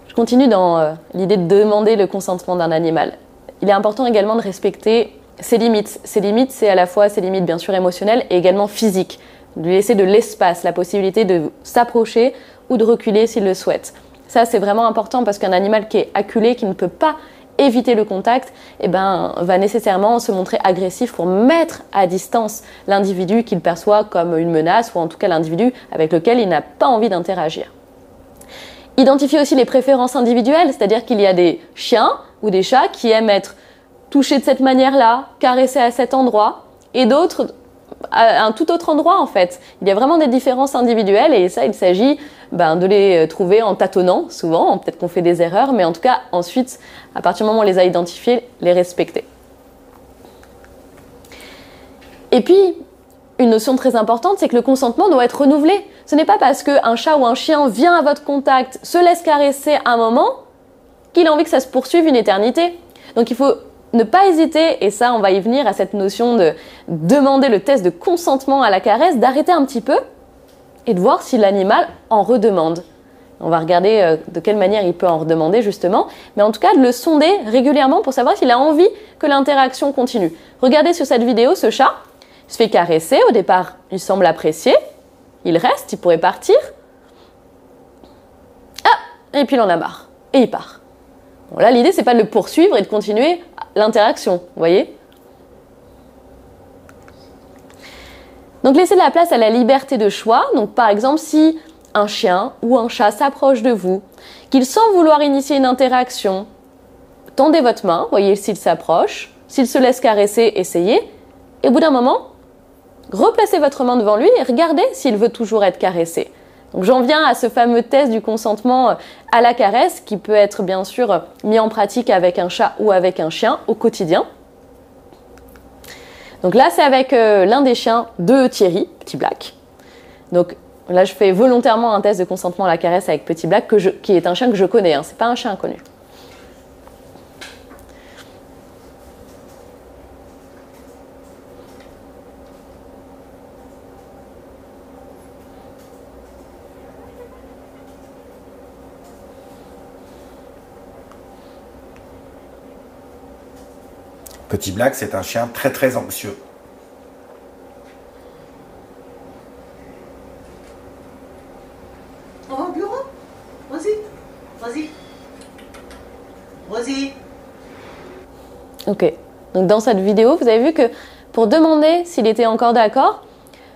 Je continue dans l'idée de demander le consentement d'un animal. Il est important également de respecter ses limites. Ses limites, c'est à la fois ses limites bien sûr émotionnelles et également physiques. De lui laisser de l'espace, la possibilité de s'approcher ou de reculer s'il le souhaite. Ça, c'est vraiment important parce qu'un animal qui est acculé, qui ne peut pas éviter le contact, va nécessairement se montrer agressif pour mettre à distance l'individu qu'il perçoit comme une menace ou en tout cas l'individu avec lequel il n'a pas envie d'interagir. Identifier aussi les préférences individuelles, c'est-à-dire qu'il y a des chiens ou des chats qui aiment être touchés de cette manière-là, caressés à cet endroit, et d'autres à un tout autre endroit en fait. Il y a vraiment des différences individuelles et ça, il s'agit de les trouver en tâtonnant souvent, peut-être qu'on fait des erreurs, mais en tout cas ensuite, à partir du moment où on les a identifiés, les respecter. Et puis, une notion très importante, c'est que le consentement doit être renouvelé. Ce n'est pas parce qu'un chat ou un chien vient à votre contact, se laisse caresser un moment, qu'il a envie que ça se poursuive une éternité. Donc il faut ne pas hésiter, et ça on va y venir à cette notion de demander le test de consentement à la caresse, d'arrêter un petit peu et de voir si l'animal en redemande. On va regarder de quelle manière il peut en redemander justement, mais en tout cas de le sonder régulièrement pour savoir s'il a envie que l'interaction continue. Regardez sur cette vidéo, ce chat, il se fait caresser, au départ il semble apprécier, il reste, il pourrait partir, et puis il en a marre, et il part. Bon, là, l'idée, c'est pas de le poursuivre et de continuer l'interaction, vous voyez? Donc, laissez de la place à la liberté de choix. Donc, par exemple, si un chien ou un chat s'approche de vous, qu'il sent vouloir initier une interaction, tendez votre main, voyez s'il s'approche, s'il se laisse caresser, essayez. Et au bout d'un moment, replacez votre main devant lui et regardez s'il veut toujours être caressé. Donc j'en viens à ce fameux test du consentement à la caresse qui peut être bien sûr mis en pratique avec un chat ou avec un chien au quotidien. Donc là c'est avec l'un des chiens de Thierry, Petit Black. Donc là je fais volontairement un test de consentement à la caresse avec Petit Black qui est un chien que je connais, c'est pas un chien inconnu. Petit Black, c'est un chien très très anxieux. On va au bureau? Vas-y, vas-y. Vas-y. Ok. Donc dans cette vidéo, vous avez vu que pour demander s'il était encore d'accord,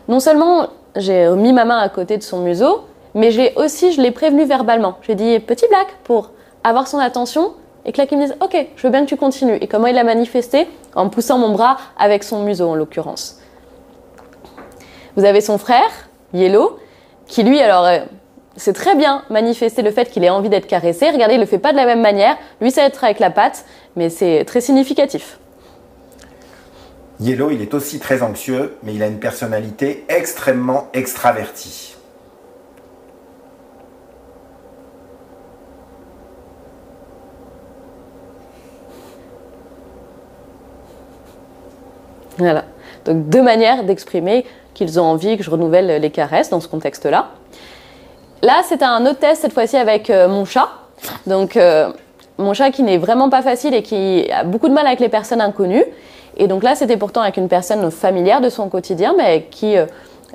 non seulement j'ai mis ma main à côté de son museau, mais je l'ai prévenu verbalement. J'ai dit Petit Black pour avoir son attention et que là qu'il me dise ok, je veux bien que tu continues. Et comment il a manifesté? En poussant mon bras avec son museau en l'occurrence. Vous avez son frère, Yellow, qui lui alors c'est très bien manifester le fait qu'il ait envie d'être caressé. Regardez, il le fait pas de la même manière. Lui, ça va être avec la patte, mais c'est très significatif. Yellow, il est aussi très anxieux, mais il a une personnalité extrêmement extravertie. Voilà. Donc deux manières d'exprimer qu'ils ont envie que je renouvelle les caresses dans ce contexte-là. Là, c'est un autre test, cette fois-ci avec mon chat. Donc, mon chat qui n'est vraiment pas facile et qui a beaucoup de mal avec les personnes inconnues. Et donc là, c'était pourtant avec une personne familière de son quotidien, mais qui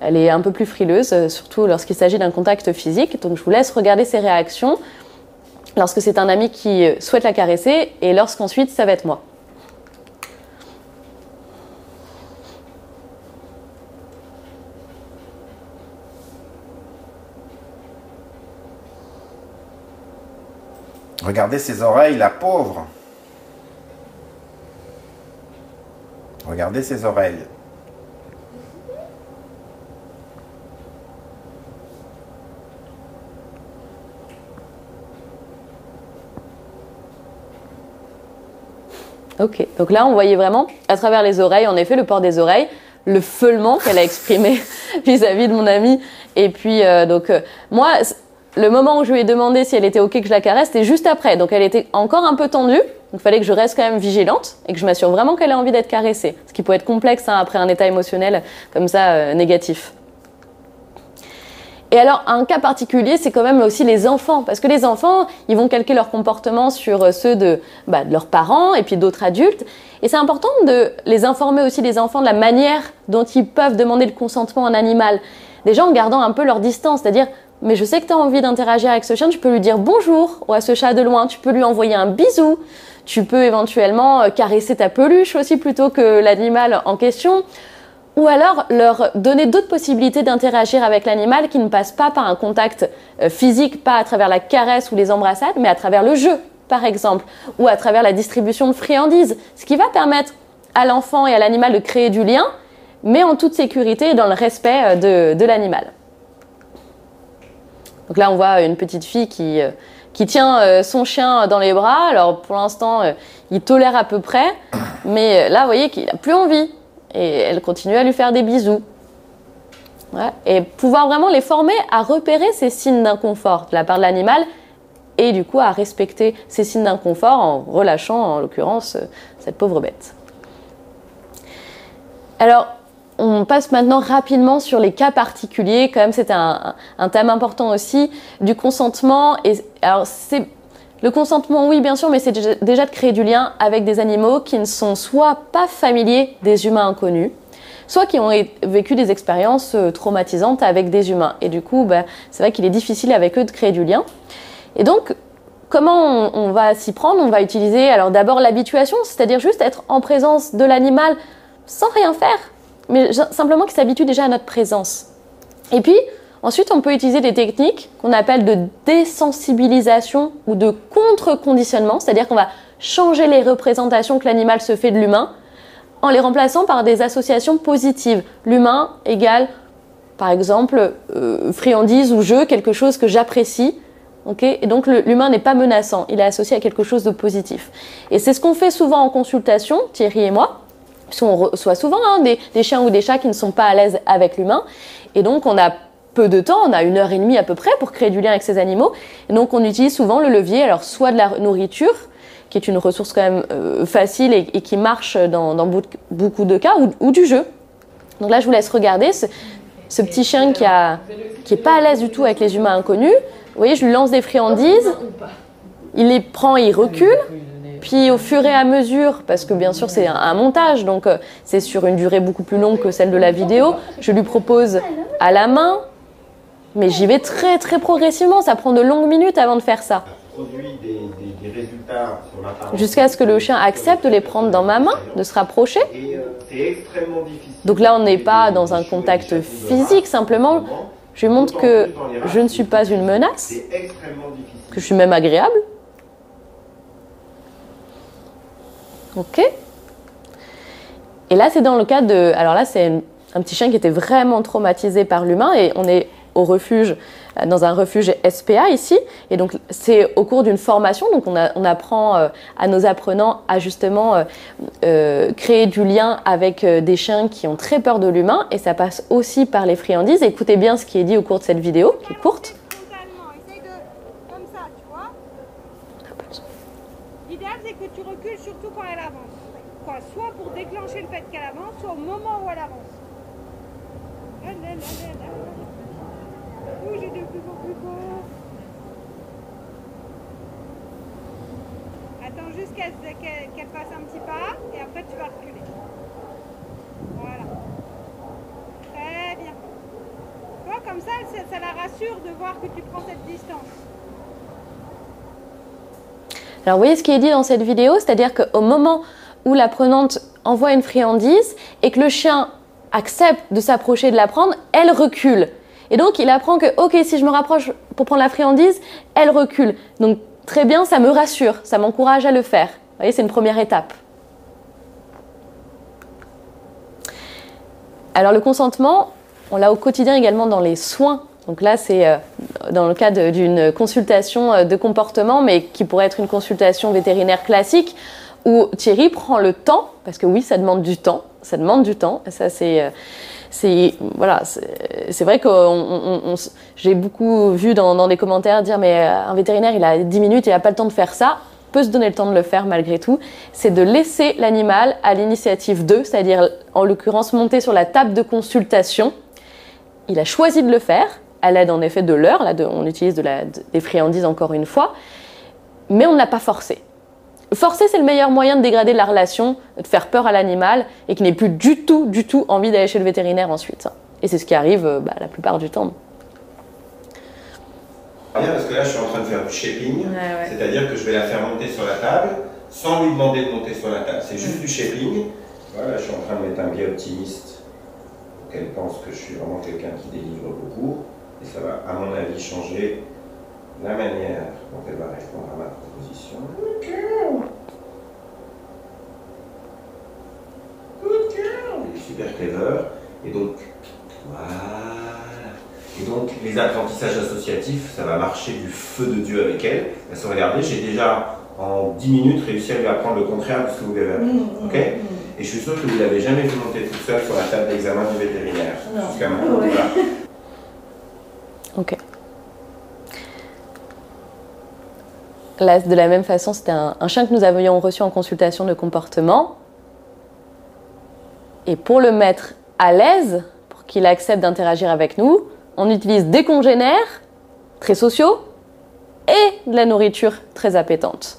elle est un peu plus frileuse, surtout lorsqu'il s'agit d'un contact physique. Donc, je vous laisse regarder ses réactions lorsque c'est un ami qui souhaite la caresser et lorsqu'ensuite, ça va être moi. Regardez ses oreilles, la pauvre. Regardez ses oreilles. Ok, donc là on voyait vraiment à travers les oreilles, en effet le port des oreilles, le feulement qu'elle a exprimé vis-à-vis de mon amie. Et puis moi, le moment où je lui ai demandé si elle était ok que je la caresse, c'était juste après. Donc elle était encore un peu tendue, donc il fallait que je reste quand même vigilante et que je m'assure vraiment qu'elle a envie d'être caressée. Ce qui peut être complexe après un état émotionnel comme ça négatif. Et alors, un cas particulier, c'est quand même aussi les enfants. Parce que les enfants, ils vont calquer leur comportement sur ceux de leurs parents et puis d'autres adultes. Et c'est important de les informer aussi, les enfants, de la manière dont ils peuvent demander le consentement en animal. Déjà en gardant un peu leur distance, c'est-à-dire, mais je sais que tu as envie d'interagir avec ce chien, tu peux lui dire bonjour ou à ce chat de loin, tu peux lui envoyer un bisou, tu peux éventuellement caresser ta peluche aussi plutôt que l'animal en question. Ou alors leur donner d'autres possibilités d'interagir avec l'animal qui ne passent pas par un contact physique, pas à travers la caresse ou les embrassades, mais à travers le jeu, par exemple, ou à travers la distribution de friandises, ce qui va permettre à l'enfant et à l'animal de créer du lien, mais en toute sécurité et dans le respect de l'animal. Donc là, on voit une petite fille qui tient son chien dans les bras. Alors pour l'instant, il tolère à peu près, mais là, vous voyez qu'il n'a plus envie. Et elle continue à lui faire des bisous. Ouais. Et pouvoir vraiment les former à repérer ces signes d'inconfort de la part de l'animal et du coup à respecter ces signes d'inconfort en relâchant en l'occurrence cette pauvre bête. Alors, on passe maintenant rapidement sur les cas particuliers. Quand même, c'est un thème important aussi du consentement. Et alors, c'est le consentement, oui, bien sûr, mais c'est déjà de créer du lien avec des animaux qui ne sont soit pas familiers des humains inconnus, soit qui ont vécu des expériences traumatisantes avec des humains. Et du coup, c'est vrai qu'il est difficile avec eux de créer du lien. Et donc, comment on va s'y prendre? On va utiliser alors d'abord l'habituation, c'est-à-dire juste être en présence de l'animal sans rien faire, mais simplement qu'il s'habitue déjà à notre présence. Et puis, ensuite, on peut utiliser des techniques qu'on appelle de désensibilisation ou de contre-conditionnement, c'est-à-dire qu'on va changer les représentations que l'animal se fait de l'humain en les remplaçant par des associations positives. L'humain égale, par exemple, friandise ou jeu, quelque chose que j'apprécie. Okay, et donc l'humain n'est pas menaçant, il est associé à quelque chose de positif. Et c'est ce qu'on fait souvent en consultation, Thierry et moi, puisqu'on reçoit souvent des chiens ou des chats qui ne sont pas à l'aise avec l'humain. Et donc on a peu de temps, on a 1h30 à peu près pour créer du lien avec ces animaux. Et donc on utilise souvent le levier, alors soit de la nourriture, qui est une ressource quand même facile et qui marche dans beaucoup de cas, ou du jeu. Donc là je vous laisse regarder ce petit chien qui est pas à l'aise du tout avec les humains inconnus. Vous voyez, je lui lance des friandises, il les prend et il recule. Puis au fur et à mesure, parce que bien sûr c'est un montage, donc c'est sur une durée beaucoup plus longue que celle de la vidéo, je lui propose à la main, mais j'y vais très très progressivement, ça prend de longues minutes avant de faire ça. Des résultats sur l'apparence. Jusqu'à ce que le chien accepte de les prendre dans ma main, de se rapprocher. Et c'est extrêmement difficile. Donc là on n'est pas dans un contact physique, simplement je lui montre que je ne suis pas une menace, C'est extrêmement difficile. que je suis même agréable. Ok. Et là, c'est dans le cas de... Alors là, c'est un petit chien qui était vraiment traumatisé par l'humain et on est au refuge, dans un refuge SPA ici. Et donc, c'est au cours d'une formation. Donc, on apprend à nos apprenants à justement créer du lien avec des chiens qui ont très peur de l'humain. Et ça passe aussi par les friandises. Écoutez bien ce qui est dit au cours de cette vidéo, qui est courte. Essaye de... comme ça, tu vois. L'idéal, c'est que tu recules surtout quand elle avance. Quoi, soit pour déclencher le fait qu'elle avance, soit au moment où elle avance. Ouh, j'ai de plus en plus peur. Attends juste qu'elle fasse un petit pas et après tu vas reculer. Voilà. Très bien. Tu vois, comme ça la rassure de voir que tu prends cette distance. Alors, vous voyez ce qui est dit dans cette vidéo, c'est-à-dire qu'au moment où l'apprenante envoie une friandise et que le chien accepte de s'approcher de la prendre, elle recule. Et donc, il apprend que, ok, si je me rapproche pour prendre la friandise, elle recule. Donc, très bien, ça me rassure, ça m'encourage à le faire. Vous voyez, c'est une première étape. Alors, le consentement, on l'a au quotidien également dans les soins. Donc là, c'est dans le cadre d'une consultation de comportement, mais qui pourrait être une consultation vétérinaire classique, où Thierry prend le temps, parce que oui, ça demande du temps, ça demande du temps. Et ça, c'est vrai que j'ai beaucoup vu dans des commentaires dire mais un vétérinaire, il a 10 minutes, il n'a pas le temps de faire ça. Peut se donner le temps de le faire malgré tout. C'est de laisser l'animal à l'initiative d'eux, c'est-à-dire en l'occurrence monter sur la table de consultation. Il a choisi de le faire, à l'aide en effet de l'heure, là on utilise des friandises encore une fois, mais on ne l'a pas forcé. Forcer, c'est le meilleur moyen de dégrader la relation, de faire peur à l'animal et qu'il n'ait plus du tout envie d'aller chez le vétérinaire ensuite. Et c'est ce qui arrive la plupart du temps. Bien, parce que là, je suis en train de faire du shaping, c'est-à-dire que je vais la faire monter sur la table sans lui demander de monter sur la table. C'est juste du shaping. Voilà, je suis en train de mettre un biais optimiste pour qu'elle pense que je suis vraiment quelqu'un qui délivre beaucoup. Et ça va, à mon avis, changer la manière dont elle va répondre à ma proposition. Good girl. Good girl. Il est super clever. Et donc, voilà. Et donc, les apprentissages associatifs, ça va marcher du feu de Dieu avec elle. Elle se regarder, j'ai déjà en 10 minutes réussi à lui apprendre le contraire de ce que vous avez appris. Ok ? Et je suis sûr que vous ne l'avez jamais vu monter toute seule sur la table d'examen du vétérinaire. Jusqu'à maintenant. Voilà. Ok. Là, de la même façon, c'était un chien que nous avions reçu en consultation de comportement. Et pour le mettre à l'aise, pour qu'il accepte d'interagir avec nous, on utilise des congénères très sociaux et de la nourriture très appétante.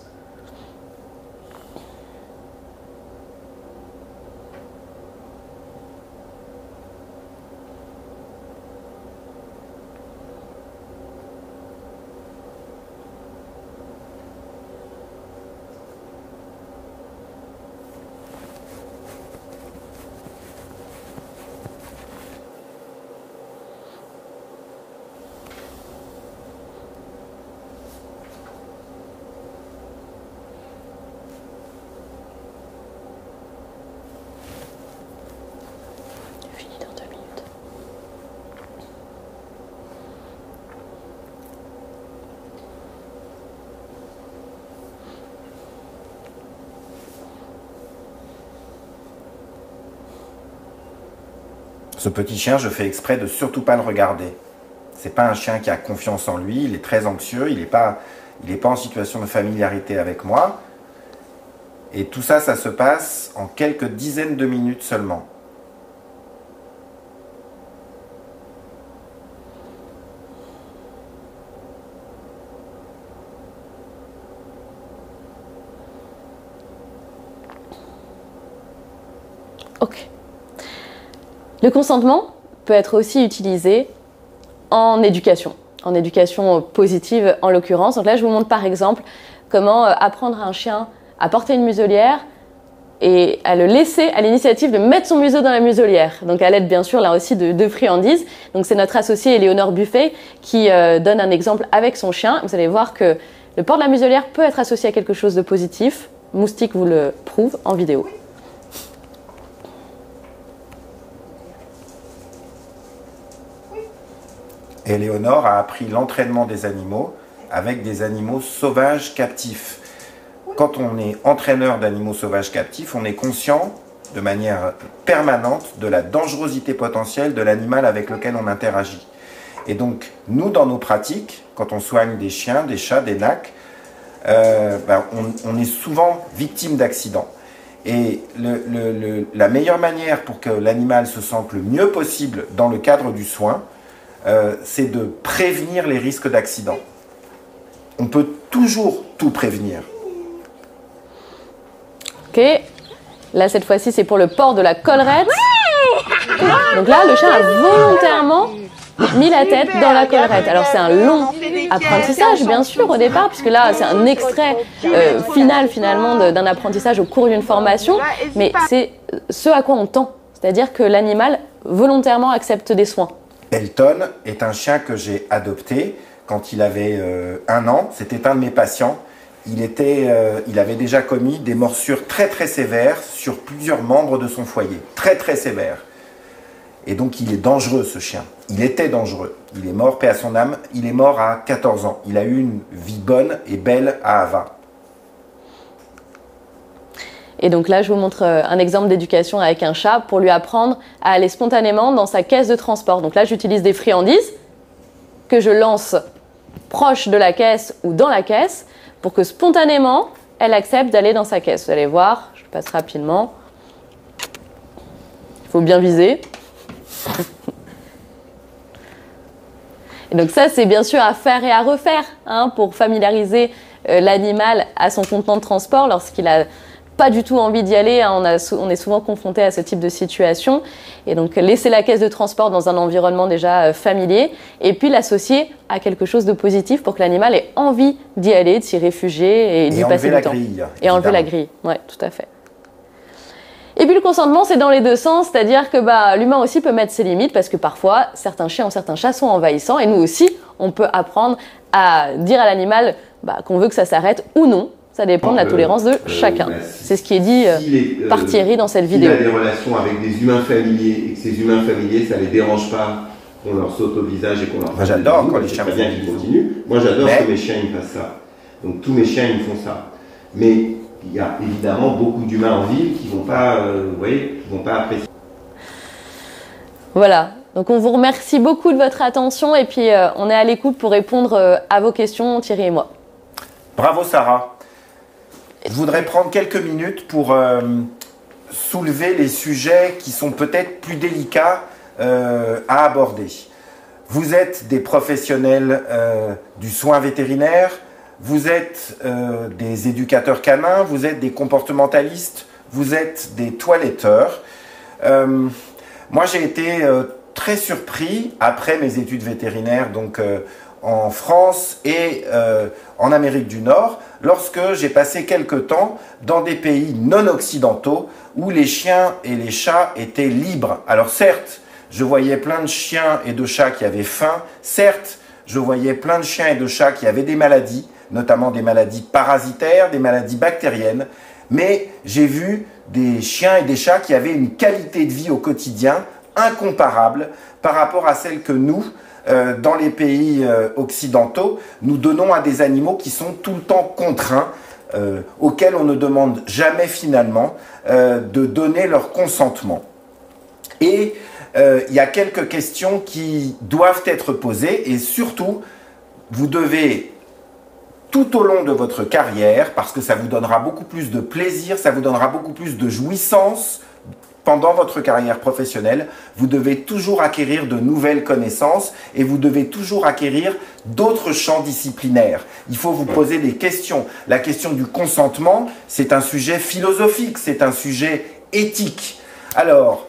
Ce petit chien, je fais exprès de surtout pas le regarder. C'est pas un chien qui a confiance en lui, il est très anxieux, il n'est pas en situation de familiarité avec moi. Et tout ça, ça se passe en quelques dizaines de minutes seulement. Ok. Le consentement peut être aussi utilisé en éducation positive en l'occurrence. Donc là, je vous montre par exemple comment apprendre à un chien à porter une muselière et à le laisser à l'initiative de mettre son museau dans la muselière. Donc à l'aide bien sûr là aussi de friandises. Donc c'est notre associée Éléonore Buffet qui donne un exemple avec son chien. Vous allez voir que le port de la muselière peut être associé à quelque chose de positif. Moustique vous le prouve en vidéo. Éléonore a appris l'entraînement des animaux avec des animaux sauvages captifs. Quand on est entraîneur d'animaux sauvages captifs, on est conscient de manière permanente de la dangerosité potentielle de l'animal avec lequel on interagit. Et donc, nous, dans nos pratiques, quand on soigne des chiens, des chats, des nacs, on est souvent victime d'accidents. Et la meilleure manière pour que l'animal se sente le mieux possible dans le cadre du soin, c'est de prévenir les risques d'accident. On peut toujours tout prévenir. Ok, là cette fois-ci c'est pour le port de la collerette. Donc là le chien a volontairement mis la tête dans la collerette. Alors c'est un long apprentissage bien sûr au départ, puisque là c'est un extrait final finalement d'un apprentissage au cours d'une formation, mais c'est ce à quoi on tend, c'est-à-dire que l'animal volontairement accepte des soins. Elton est un chien que j'ai adopté quand il avait 1 an. C'était un de mes patients. Il avait déjà commis des morsures très très sévères sur plusieurs membres de son foyer. Très très sévères. Et donc il est dangereux ce chien. Il était dangereux. Il est mort, paix à son âme. Il est mort à 14 ans. Il a eu une vie bonne et belle à Ava. Et donc là, je vous montre un exemple d'éducation avec un chat pour lui apprendre à aller spontanément dans sa caisse de transport. Donc là, j'utilise des friandises que je lance proche de la caisse ou dans la caisse pour que spontanément, elle accepte d'aller dans sa caisse. Vous allez voir, je passe rapidement. Il faut bien viser. Et donc ça, c'est bien sûr à faire et à refaire pour familiariser l'animal à son contenant de transport lorsqu'il a pas du tout envie d'y aller, on est souvent confronté à ce type de situation. Et donc laisser la caisse de transport dans un environnement déjà familier et puis l'associer à quelque chose de positif pour que l'animal ait envie d'y aller, de s'y réfugier et d'y passer du temps. Et enlever la grille, oui, tout à fait. Et puis le consentement, c'est dans les deux sens, c'est-à-dire que l'humain aussi peut mettre ses limites parce que parfois, certains chiens ou certains chats sont envahissants et nous aussi, on peut apprendre à dire à l'animal qu'on veut que ça s'arrête ou non. Ça dépend de la tolérance de chacun. C'est ce qui est dit par Thierry dans cette vidéo. Il a des relations avec des humains familiers et que ces humains familiers, ça ne les dérange pas qu'on leur saute au visage et qu'on leur fasse. Moi j'adore quand les chiens font bien qu'ils continuent. Moi j'adore que mes chiens ils fassent ça. Donc tous mes chiens ils font ça. Mais il y a évidemment beaucoup d'humains en ville qui ne vont pas, qui vont pas apprécier. Voilà. Donc on vous remercie beaucoup de votre attention et puis on est à l'écoute pour répondre à vos questions, Thierry et moi. Bravo Sarah. Je voudrais prendre quelques minutes pour soulever les sujets qui sont peut-être plus délicats à aborder. Vous êtes des professionnels du soin vétérinaire, vous êtes des éducateurs canins, vous êtes des comportementalistes, vous êtes des toiletteurs. Moi j'ai été très surpris après mes études vétérinaires, donc en France et en Amérique du Nord, lorsque j'ai passé quelque temps dans des pays non occidentaux où les chiens et les chats étaient libres. Alors certes, je voyais plein de chiens et de chats qui avaient faim, certes, je voyais plein de chiens et de chats qui avaient des maladies, notamment des maladies parasitaires, des maladies bactériennes, mais j'ai vu des chiens et des chats qui avaient une qualité de vie au quotidien incomparable par rapport à celle que nous, dans les pays occidentaux, nous donnons à des animaux qui sont tout le temps contraints, auxquels on ne demande jamais finalement de donner leur consentement. Et il y a quelques questions qui doivent être posées et surtout, vous devez, tout au long de votre carrière, parce que ça vous donnera beaucoup plus de plaisir, ça vous donnera beaucoup plus de jouissance, pendant votre carrière professionnelle, vous devez toujours acquérir de nouvelles connaissances et vous devez toujours acquérir d'autres champs disciplinaires. Il faut vous poser des questions. La question du consentement, c'est un sujet philosophique, c'est un sujet éthique. Alors,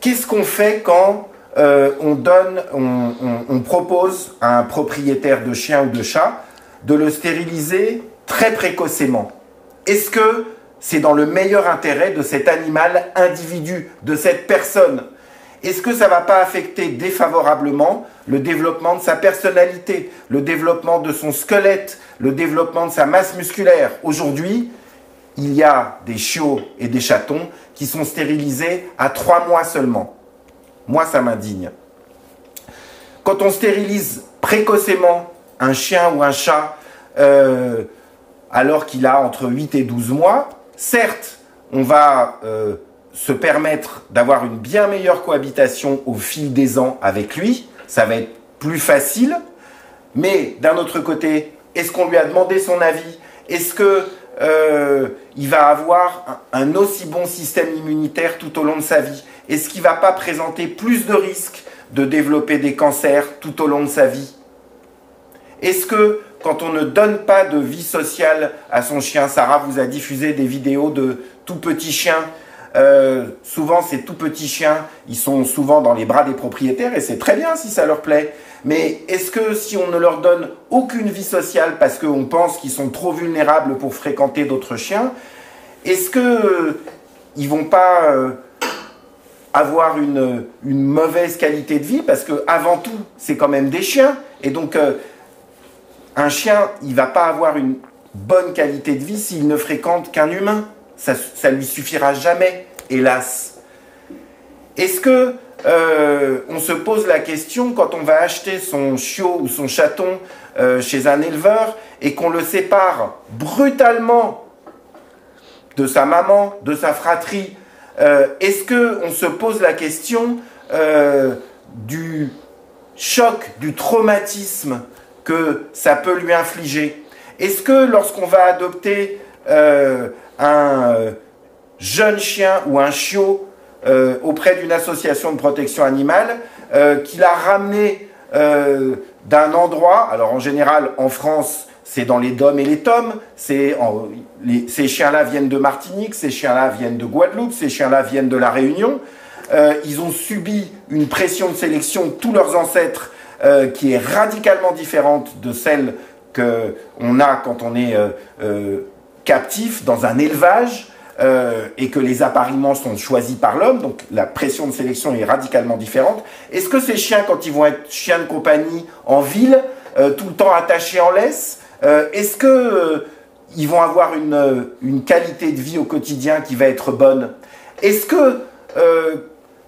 qu'est-ce qu'on fait quand on propose à un propriétaire de chien ou de chat de le stériliser très précocement? Est-ce que c'est dans le meilleur intérêt de cet animal individu, de cette personne? Est-ce que ça ne va pas affecter défavorablement le développement de sa personnalité, le développement de son squelette, le développement de sa masse musculaire? Aujourd'hui, il y a des chiots et des chatons qui sont stérilisés à 3 mois seulement. Moi, ça m'indigne. Quand on stérilise précocement un chien ou un chat alors qu'il a entre 8 et 12 mois, certes, on va se permettre d'avoir une bien meilleure cohabitation au fil des ans avec lui, ça va être plus facile, mais d'un autre côté, est-ce qu'on lui a demandé son avis? Est-ce que il va avoir un aussi bon système immunitaire tout au long de sa vie? Est-ce qu'il ne va pas présenter plus de risques de développer des cancers tout au long de sa vie? Est-ce que quand on ne donne pas de vie sociale à son chien, Sarah vous a diffusé des vidéos de tout petits chiens, souvent ces tout petits chiens, ils sont souvent dans les bras des propriétaires et c'est très bien si ça leur plaît. Mais est-ce que si on ne leur donne aucune vie sociale parce qu'on pense qu'ils sont trop vulnérables pour fréquenter d'autres chiens, est-ce que ils vont pas avoir une mauvaise qualité de vie? Parce que avant tout, c'est quand même des chiens. Et donc, un chien, il ne va pas avoir une bonne qualité de vie s'il ne fréquente qu'un humain. Ça ne lui suffira jamais, hélas. Est-ce que on se pose la question quand on va acheter son chiot ou son chaton chez un éleveur et qu'on le sépare brutalement de sa maman, de sa fratrie, est-ce qu'on se pose la question du choc, du traumatisme que ça peut lui infliger? Est-ce que lorsqu'on va adopter un jeune chien ou un chiot auprès d'une association de protection animale qui l'a ramené d'un endroit, alors en général en France c'est dans les DOM et les TOM, ces chiens-là viennent de Martinique, ces chiens-là viennent de Guadeloupe, ces chiens-là viennent de La Réunion, ils ont subi une pression de sélection de tous leurs ancêtres qui est radicalement différente de celle qu'on a quand on est captif dans un élevage, et que les appariements sont choisis par l'homme, donc la pression de sélection est radicalement différente. Est-ce que ces chiens, quand ils vont être chiens de compagnie en ville, tout le temps attachés en laisse, est-ce que ils vont avoir une qualité de vie au quotidien qui va être bonne? Est-ce que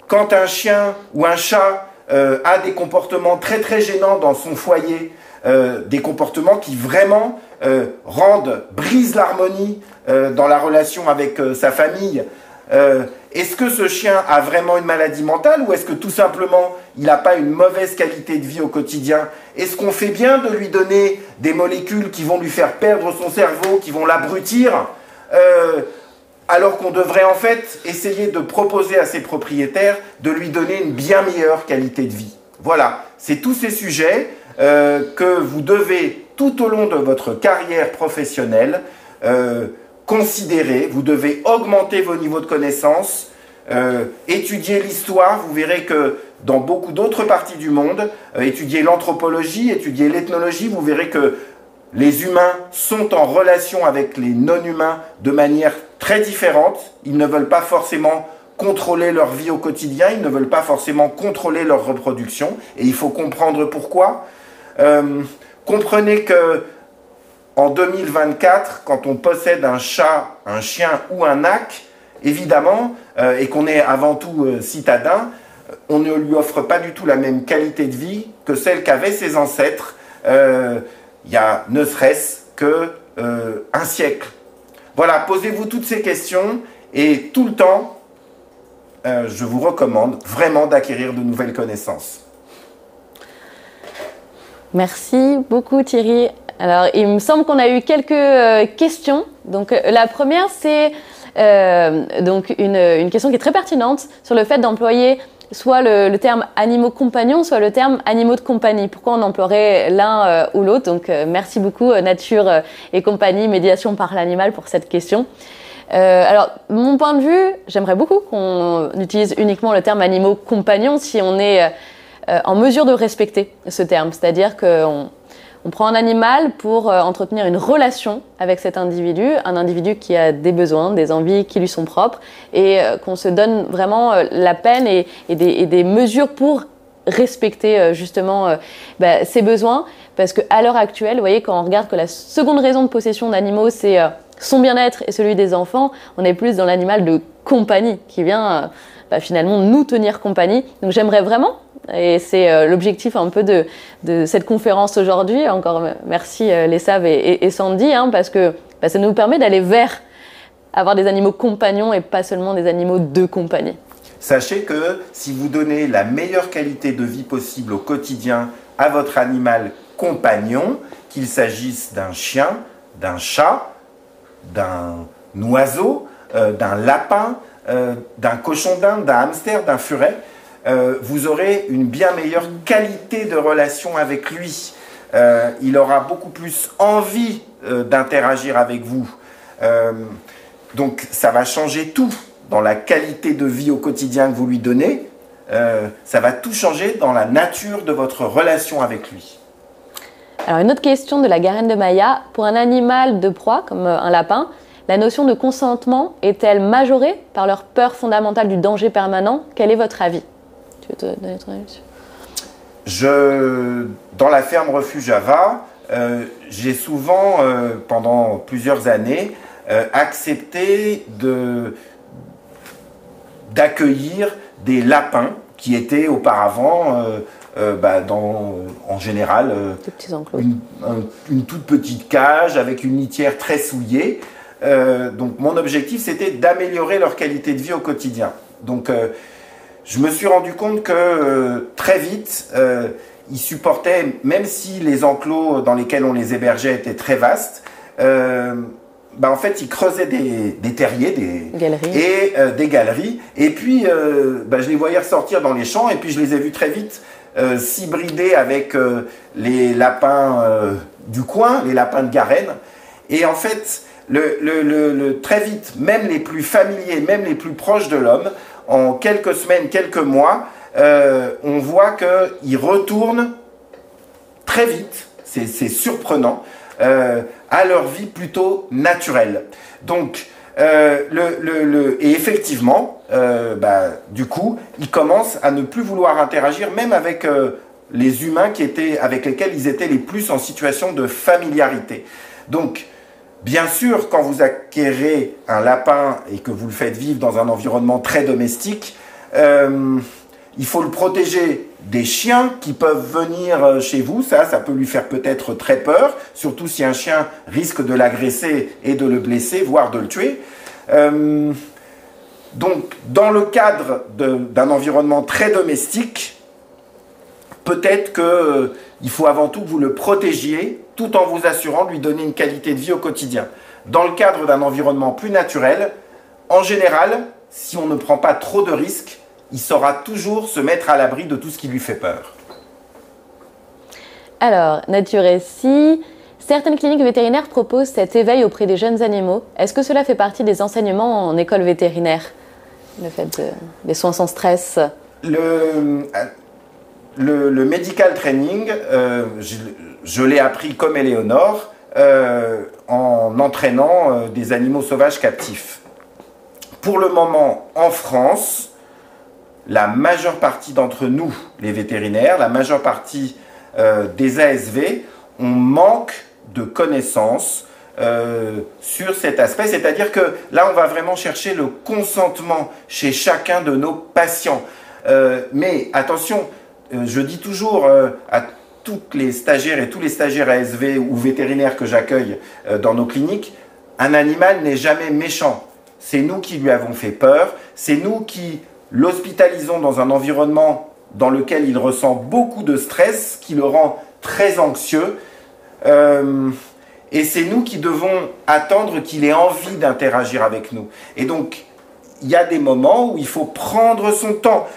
quand un chien ou un chat a des comportements très très gênants dans son foyer, des comportements qui vraiment brisent l'harmonie dans la relation avec sa famille, est-ce que ce chien a vraiment une maladie mentale ou est-ce que tout simplement il n'a pas une mauvaise qualité de vie au quotidien? Est-ce qu'on fait bien de lui donner des molécules qui vont lui faire perdre son cerveau, qui vont l'abrutir, alors qu'on devrait en fait essayer de proposer à ses propriétaires de lui donner une bien meilleure qualité de vie? Voilà, c'est tous ces sujets que vous devez tout au long de votre carrière professionnelle considérer. Vous devez augmenter vos niveaux de connaissances, étudier l'histoire. Vous verrez que dans beaucoup d'autres parties du monde, étudier l'anthropologie, étudier l'ethnologie, vous verrez que les humains sont en relation avec les non-humains de manière très différente. Ils ne veulent pas forcément contrôler leur vie au quotidien, ils ne veulent pas forcément contrôler leur reproduction, et il faut comprendre pourquoi. Comprenez que en 2024, quand on possède un chat, un chien ou un âque, évidemment, et qu'on est avant tout citadin, on ne lui offre pas du tout la même qualité de vie que celle qu'avaient ses ancêtres il y a ne serait-ce qu'un siècle. Voilà, posez-vous toutes ces questions et tout le temps, je vous recommande vraiment d'acquérir de nouvelles connaissances. Merci beaucoup Thierry. Alors, il me semble qu'on a eu quelques questions. Donc, la première, c'est donc une question qui est très pertinente sur le fait d'employer soit le terme animaux compagnons, soit le terme animaux de compagnie. Pourquoi on emploierait l'un ou l'autre? Donc, merci beaucoup Nature et compagnie, médiation par l'animal pour cette question. Alors, mon point de vue, j'aimerais beaucoup qu'on utilise uniquement le terme animaux compagnons si on est en mesure de respecter ce terme. C'est-à-dire qu'on prend un animal pour entretenir une relation avec cet individu, un individu qui a des besoins, des envies qui lui sont propres, et qu'on se donne vraiment la peine et des mesures pour respecter justement ses besoins. Parce qu'à l'heure actuelle, vous voyez, quand on regarde que la seconde raison de possession d'animaux, c'est son bien-être et celui des enfants, on est plus dans l'animal de compagnie qui vient finalement nous tenir compagnie. Donc j'aimerais vraiment, et c'est l'objectif un peu de cette conférence aujourd'hui, encore merci les Sav et Sandy, parce que ça nous permet d'aller vers avoir des animaux compagnons et pas seulement des animaux de compagnie. Sachez que si vous donnez la meilleure qualité de vie possible au quotidien à votre animal compagnon, qu'il s'agisse d'un chien, d'un chat, d'un oiseau, d'un lapin, d'un cochon d'Inde, d'un hamster, d'un furet, vous aurez une bien meilleure qualité de relation avec lui. Il aura beaucoup plus envie d'interagir avec vous. Donc ça va changer tout dans la qualité de vie au quotidien que vous lui donnez. Ça va tout changer dans la nature de votre relation avec lui. Alors une autre question de la Garenne de Maya. Pour un animal de proie, comme un lapin, la notion de consentement est-elle majorée par leur peur fondamentale du danger permanent? Quel est votre avis? Tu veux te donner ton avis? Dans la ferme refuge Java, j'ai souvent, pendant plusieurs années, accepté d'accueillir des lapins qui étaient auparavant, en général, une toute petite cage avec une litière très souillée. Donc mon objectif, c'était d'améliorer leur qualité de vie au quotidien. Donc je me suis rendu compte que très vite, ils supportaient, même si les enclos dans lesquels on les hébergeait étaient très vastes, en fait, ils creusaient des terriers, des galeries. Et puis, je les voyais ressortir dans les champs. Et puis, je les ai vus très vite s'hybrider avec les lapins du coin, les lapins de Garenne. Et en fait, très vite, même les plus familiers, même les plus proches de l'homme, en quelques semaines, quelques mois, on voit qu'ils retournent très vite. C'est surprenant. À leur vie plutôt naturelle. Donc, et effectivement, du coup, ils commencent à ne plus vouloir interagir, même avec les humains avec lesquels ils étaient les plus en situation de familiarité. Donc, bien sûr, quand vous acquérez un lapin et que vous le faites vivre dans un environnement très domestique, il faut le protéger des chiens qui peuvent venir chez vous. Ça peut lui faire peut-être très peur, surtout si un chien risque de l'agresser et de le blesser, voire de le tuer. Donc, dans le cadre d'un environnement très domestique, peut-être qu'il faut avant tout que vous le protégiez, tout en vous assurant de lui donner une qualité de vie au quotidien. Dans le cadre d'un environnement plus naturel, en général, si on ne prend pas trop de risques, il saura toujours se mettre à l'abri de tout ce qui lui fait peur. Alors, Nature SI, certaines cliniques vétérinaires proposent cet éveil auprès des jeunes animaux. Est-ce que cela fait partie des enseignements en école vétérinaire? Le fait des soins sans stress? Le medical training, je l'ai appris comme Éléonore en entraînant des animaux sauvages captifs. Pour le moment, en France, la majeure partie d'entre nous, les vétérinaires, la majeure partie des ASV, on manque de connaissances sur cet aspect. C'est-à-dire que là, on va vraiment chercher le consentement chez chacun de nos patients. Mais attention, je dis toujours à toutes les stagiaires et tous les stagiaires ASV ou vétérinaires que j'accueille dans nos cliniques, un animal n'est jamais méchant. C'est nous qui lui avons fait peur, c'est nous qui l'hospitalisons dans un environnement dans lequel il ressent beaucoup de stress, qui le rend très anxieux. Et c'est nous qui devons attendre qu'il ait envie d'interagir avec nous. Et donc, il y a des moments où il faut prendre son temps.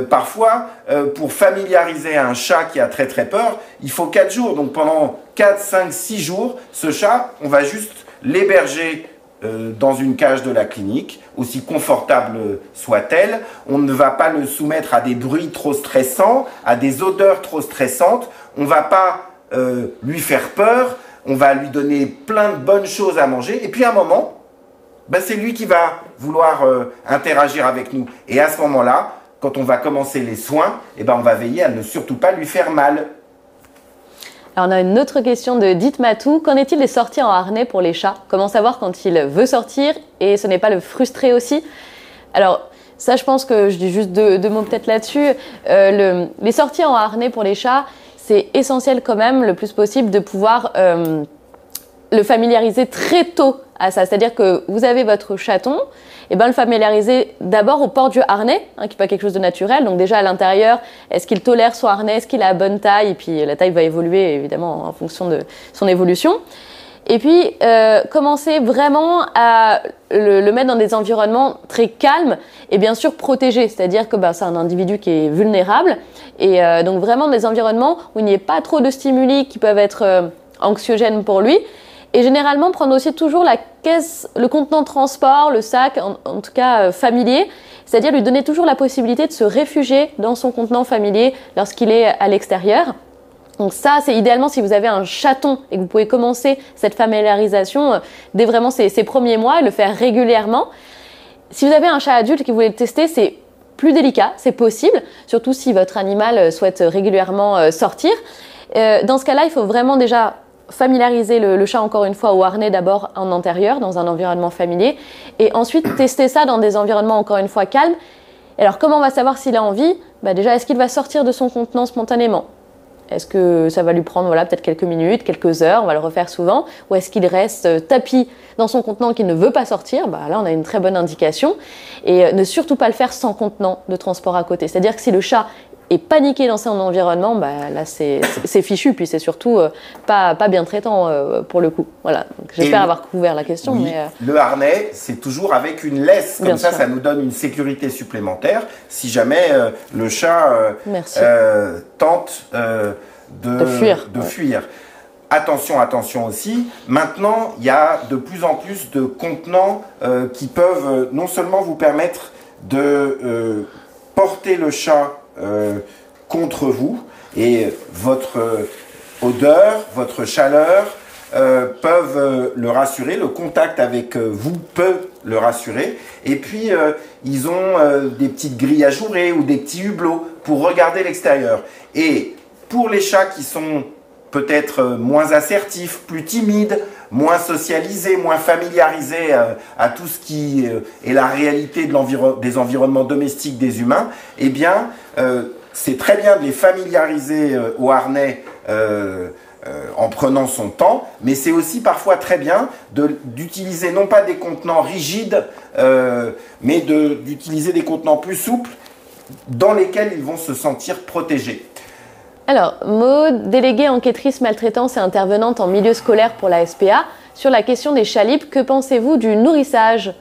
Parfois, pour familiariser un chat qui a très très peur, il faut 4 jours. Donc pendant 4, 5, 6 jours, ce chat, on va juste l'héberger dans une cage de la clinique, aussi confortable soit-elle. On ne va pas le soumettre à des bruits trop stressants, à des odeurs trop stressantes. On ne va pas lui faire peur. On va lui donner plein de bonnes choses à manger. Et puis à un moment, ben, c'est lui qui va vouloir interagir avec nous. Et à ce moment-là, quand on va commencer les soins, eh ben, on va veiller à ne surtout pas lui faire mal. Alors on a une autre question de Dite Matou. Qu'en est-il des sorties en harnais pour les chats? Comment savoir quand il veut sortir et ce n'est pas le frustrer aussi? Alors ça, je pense que je dis juste deux mots peut-être là-dessus. Les sorties en harnais pour les chats, c'est essentiel quand même le plus possible de pouvoir le familiariser très tôt à ça. C'est-à-dire que vous avez votre chaton, et ben le familiariser d'abord au port du harnais, qui n'est pas quelque chose de naturel. Donc déjà à l'intérieur, est-ce qu'il tolère son harnais, est-ce qu'il a la bonne taille? Et puis la taille va évoluer évidemment en fonction de son évolution. Et puis commencer vraiment à le mettre dans des environnements très calmes et bien sûr protégés. C'est-à-dire que c'est un individu qui est vulnérable. Et donc vraiment des environnements où il n'y ait pas trop de stimuli qui peuvent être anxiogènes pour lui. Et généralement, prendre aussi toujours la caisse, le contenant de transport, le sac, en tout cas familier, c'est-à-dire lui donner toujours la possibilité de se réfugier dans son contenant familier lorsqu'il est à l'extérieur. Donc ça, c'est idéalement si vous avez un chaton et que vous pouvez commencer cette familiarisation dès vraiment ces premiers mois et le faire régulièrement. Si vous avez un chat adulte et que vous voulez le tester, c'est plus délicat, c'est possible, surtout si votre animal souhaite régulièrement sortir. Dans ce cas-là, il faut vraiment déjà familiariser le chat encore une fois au harnais d'abord en intérieur, dans un environnement familier, et ensuite tester ça dans des environnements encore une fois calmes. Et alors comment on va savoir s'il a envie? Déjà, est-ce qu'il va sortir de son contenant spontanément? Est-ce que ça va lui prendre peut-être quelques minutes, quelques heures, on va le refaire souvent, ou est-ce qu'il reste tapi dans son contenant qu'il ne veut pas sortir? Là on a une très bonne indication. Et ne surtout pas le faire sans contenant de transport à côté. C'est-à-dire que si le chat est paniqué dans son environnement, là c'est fichu, puis c'est surtout pas bien traitant pour le coup. Voilà. J'espère avoir couvert la question. Oui, mais le harnais, c'est toujours avec une laisse, comme ça nous donne une sécurité supplémentaire si jamais le chat tente de fuir. Attention aussi, maintenant il y a de plus en plus de contenants qui peuvent non seulement vous permettre de porter le chat contre vous, et votre odeur, votre chaleur peuvent le rassurer, le contact avec vous peut le rassurer, et puis ils ont des petites grilles ajourées ou des petits hublots pour regarder l'extérieur. Et pour les chats qui sont peut-être moins assertifs, plus timides, moins socialisés, moins familiarisés à tout ce qui est la réalité des environnements domestiques des humains, eh bien, c'est très bien de les familiariser au harnais en prenant son temps, mais c'est aussi parfois très bien d'utiliser non pas des contenants rigides, mais d'utiliser des contenants plus souples dans lesquels ils vont se sentir protégés. Alors, Maud, déléguée enquêtrice maltraitance et intervenante en milieu scolaire pour la SPA, sur la question des chats libres, que pensez-vous du nourrissage?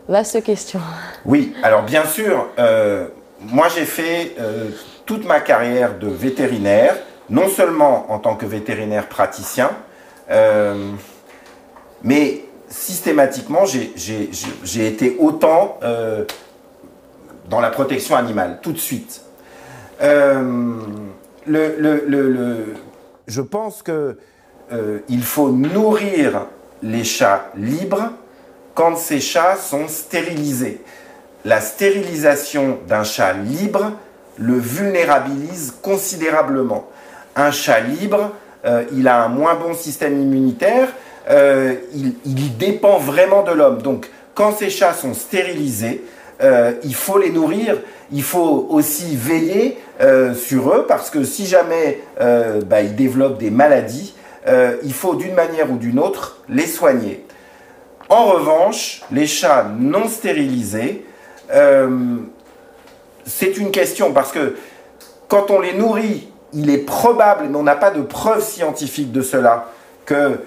Vaste question. Oui, alors bien sûr, moi j'ai fait toute ma carrière de vétérinaire, non seulement en tant que vétérinaire praticien, mais systématiquement j'ai été autant dans la protection animale, tout de suite. Je pense qu'il faut nourrir les chats libres quand ces chats sont stérilisés. La stérilisation d'un chat libre le vulnérabilise considérablement. Un chat libre, il a un moins bon système immunitaire, il dépend vraiment de l'homme. Donc, quand ces chats sont stérilisés, il faut les nourrir. Il faut aussi veiller sur eux parce que si jamais ils développent des maladies, il faut d'une manière ou d'une autre les soigner. En revanche, les chats non stérilisés, c'est une question parce que quand on les nourrit, il est probable, mais on n'a pas de preuves scientifiques de cela, qu'ils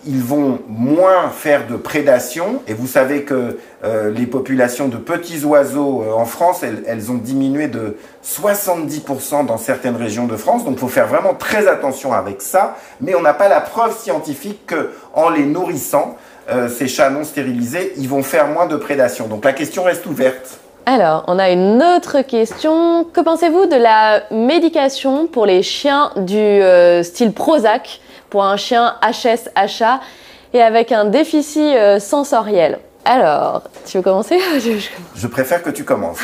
ils vont moins faire de prédation. Et vous savez que les populations de petits oiseaux en France, elles ont diminué de 70% dans certaines régions de France. Donc il faut faire vraiment très attention avec ça. Mais on n'a pas la preuve scientifique qu'en les nourrissant, ces chats non stérilisés, ils vont faire moins de prédation. Donc la question reste ouverte. Alors, on a une autre question. Que pensez-vous de la médication pour les chiens du style Prozac, pour un chien HS-HA et avec un déficit sensoriel? Alors, tu veux commencer? Je préfère que tu commences.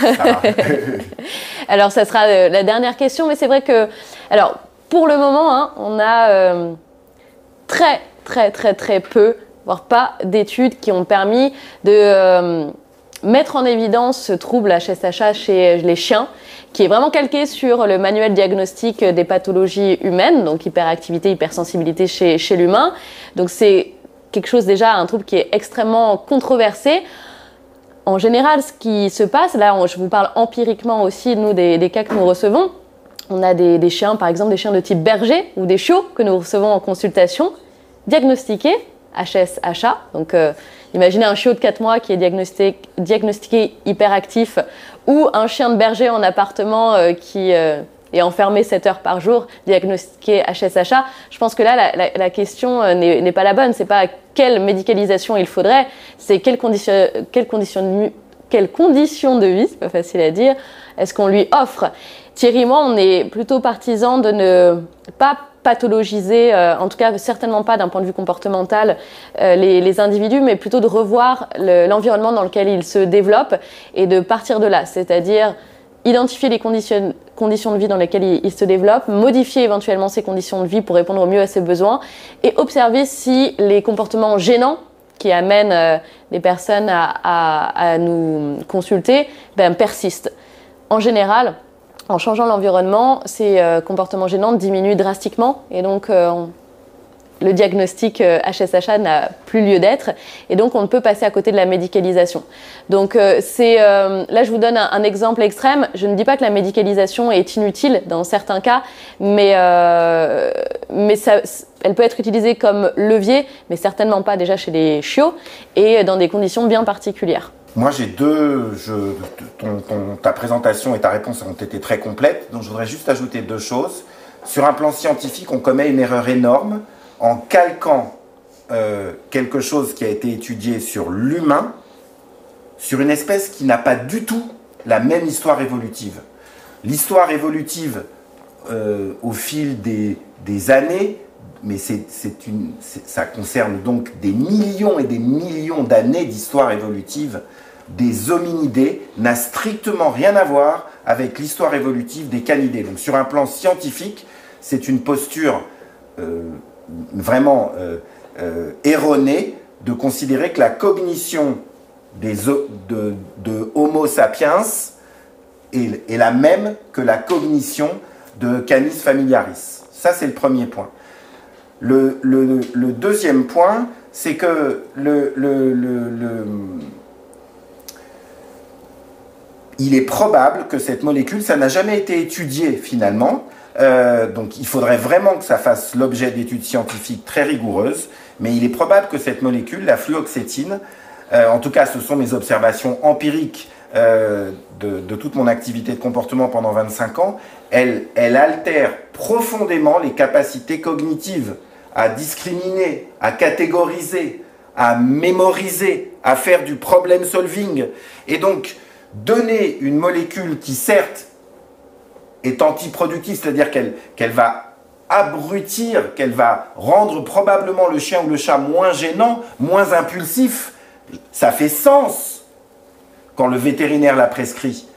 Alors, ça sera la dernière question, mais c'est vrai que... Alors, pour le moment, hein, on a très peu, voire pas, d'études qui ont permis de... mettre en évidence ce trouble HS-HA chez les chiens, qui est vraiment calqué sur le manuel diagnostique des pathologies humaines, donc hyperactivité, hypersensibilité chez l'humain. Donc c'est quelque chose déjà, un trouble qui est extrêmement controversé. En général, ce qui se passe, là je vous parle empiriquement aussi, nous, des cas que nous recevons. On a des chiens, par exemple des chiens de type berger ou des chiots que nous recevons en consultation, diagnostiqués HS-HA, donc imaginez un chiot de 4 mois qui est diagnostiqué hyperactif ou un chien de berger en appartement qui est enfermé 7 heures par jour, diagnostiqué HS-HA. Je pense que là, la question n'est pas la bonne. C'est pas quelle médicalisation il faudrait, c'est quelles conditions de vie, c'est pas facile à dire, est-ce qu'on lui offre. Thierry et moi, on est plutôt partisans de ne pas pathologiser, en tout cas certainement pas d'un point de vue comportemental, les individus, mais plutôt de revoir l'environnement dans lequel ils se développent et de partir de là, c'est-à-dire identifier les conditions de vie dans lesquelles ils se développent, modifier éventuellement ces conditions de vie pour répondre au mieux à ses besoins et observer si les comportements gênants qui amènent les personnes à nous consulter persistent. En général, en changeant l'environnement, ces comportements gênants diminuent drastiquement et donc le diagnostic HS-HA n'a plus lieu d'être et donc on ne peut passer à côté de la médicalisation. Donc là je vous donne un exemple extrême. Je ne dis pas que la médicalisation est inutile dans certains cas, mais elle peut être utilisée comme levier, mais certainement pas déjà chez les chiots et dans des conditions bien particulières. Moi, j'ai ta présentation et ta réponse ont été très complètes, donc je voudrais juste ajouter 2 choses. Sur un plan scientifique, on commet une erreur énorme en calquant quelque chose qui a été étudié sur l'humain, sur une espèce qui n'a pas du tout la même histoire évolutive. L'histoire évolutive, au fil des années, mais ça concerne donc des millions et des millions d'années d'histoire évolutive des hominidés, n'a strictement rien à voir avec l'histoire évolutive des canidés. Donc sur un plan scientifique, c'est une posture vraiment erronée de considérer que la cognition de Homo sapiens est la même que la cognition de Canis familiaris. Ça, c'est le premier point. Le deuxième point, c'est que il est probable que cette molécule, ça n'a jamais été étudié finalement, donc il faudrait vraiment que ça fasse l'objet d'études scientifiques très rigoureuses, mais il est probable que cette molécule, la fluoxétine, en tout cas ce sont mes observations empiriques de toute mon activité de comportement pendant 25 ans, elle altère profondément les capacités cognitives à discriminer, à catégoriser, à mémoriser, à faire du problem solving. Et donc, donner une molécule qui, certes, est antiproductive, c'est-à-dire qu'elle va abrutir, qu'elle va rendre probablement le chien ou le chat moins gênant, moins impulsif, ça fait sens quand le vétérinaire l'a prescrit.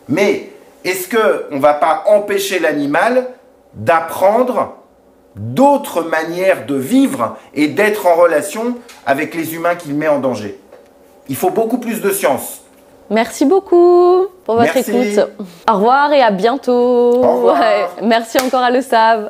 Mais est-ce qu'on ne va pas empêcher l'animal d'apprendre d'autres manières de vivre et d'être en relation avec les humains qu'il met en danger? Il faut beaucoup plus de science. Merci beaucoup pour votre écoute. Au revoir et à bientôt. Au revoir. Ouais, merci encore à Le Save.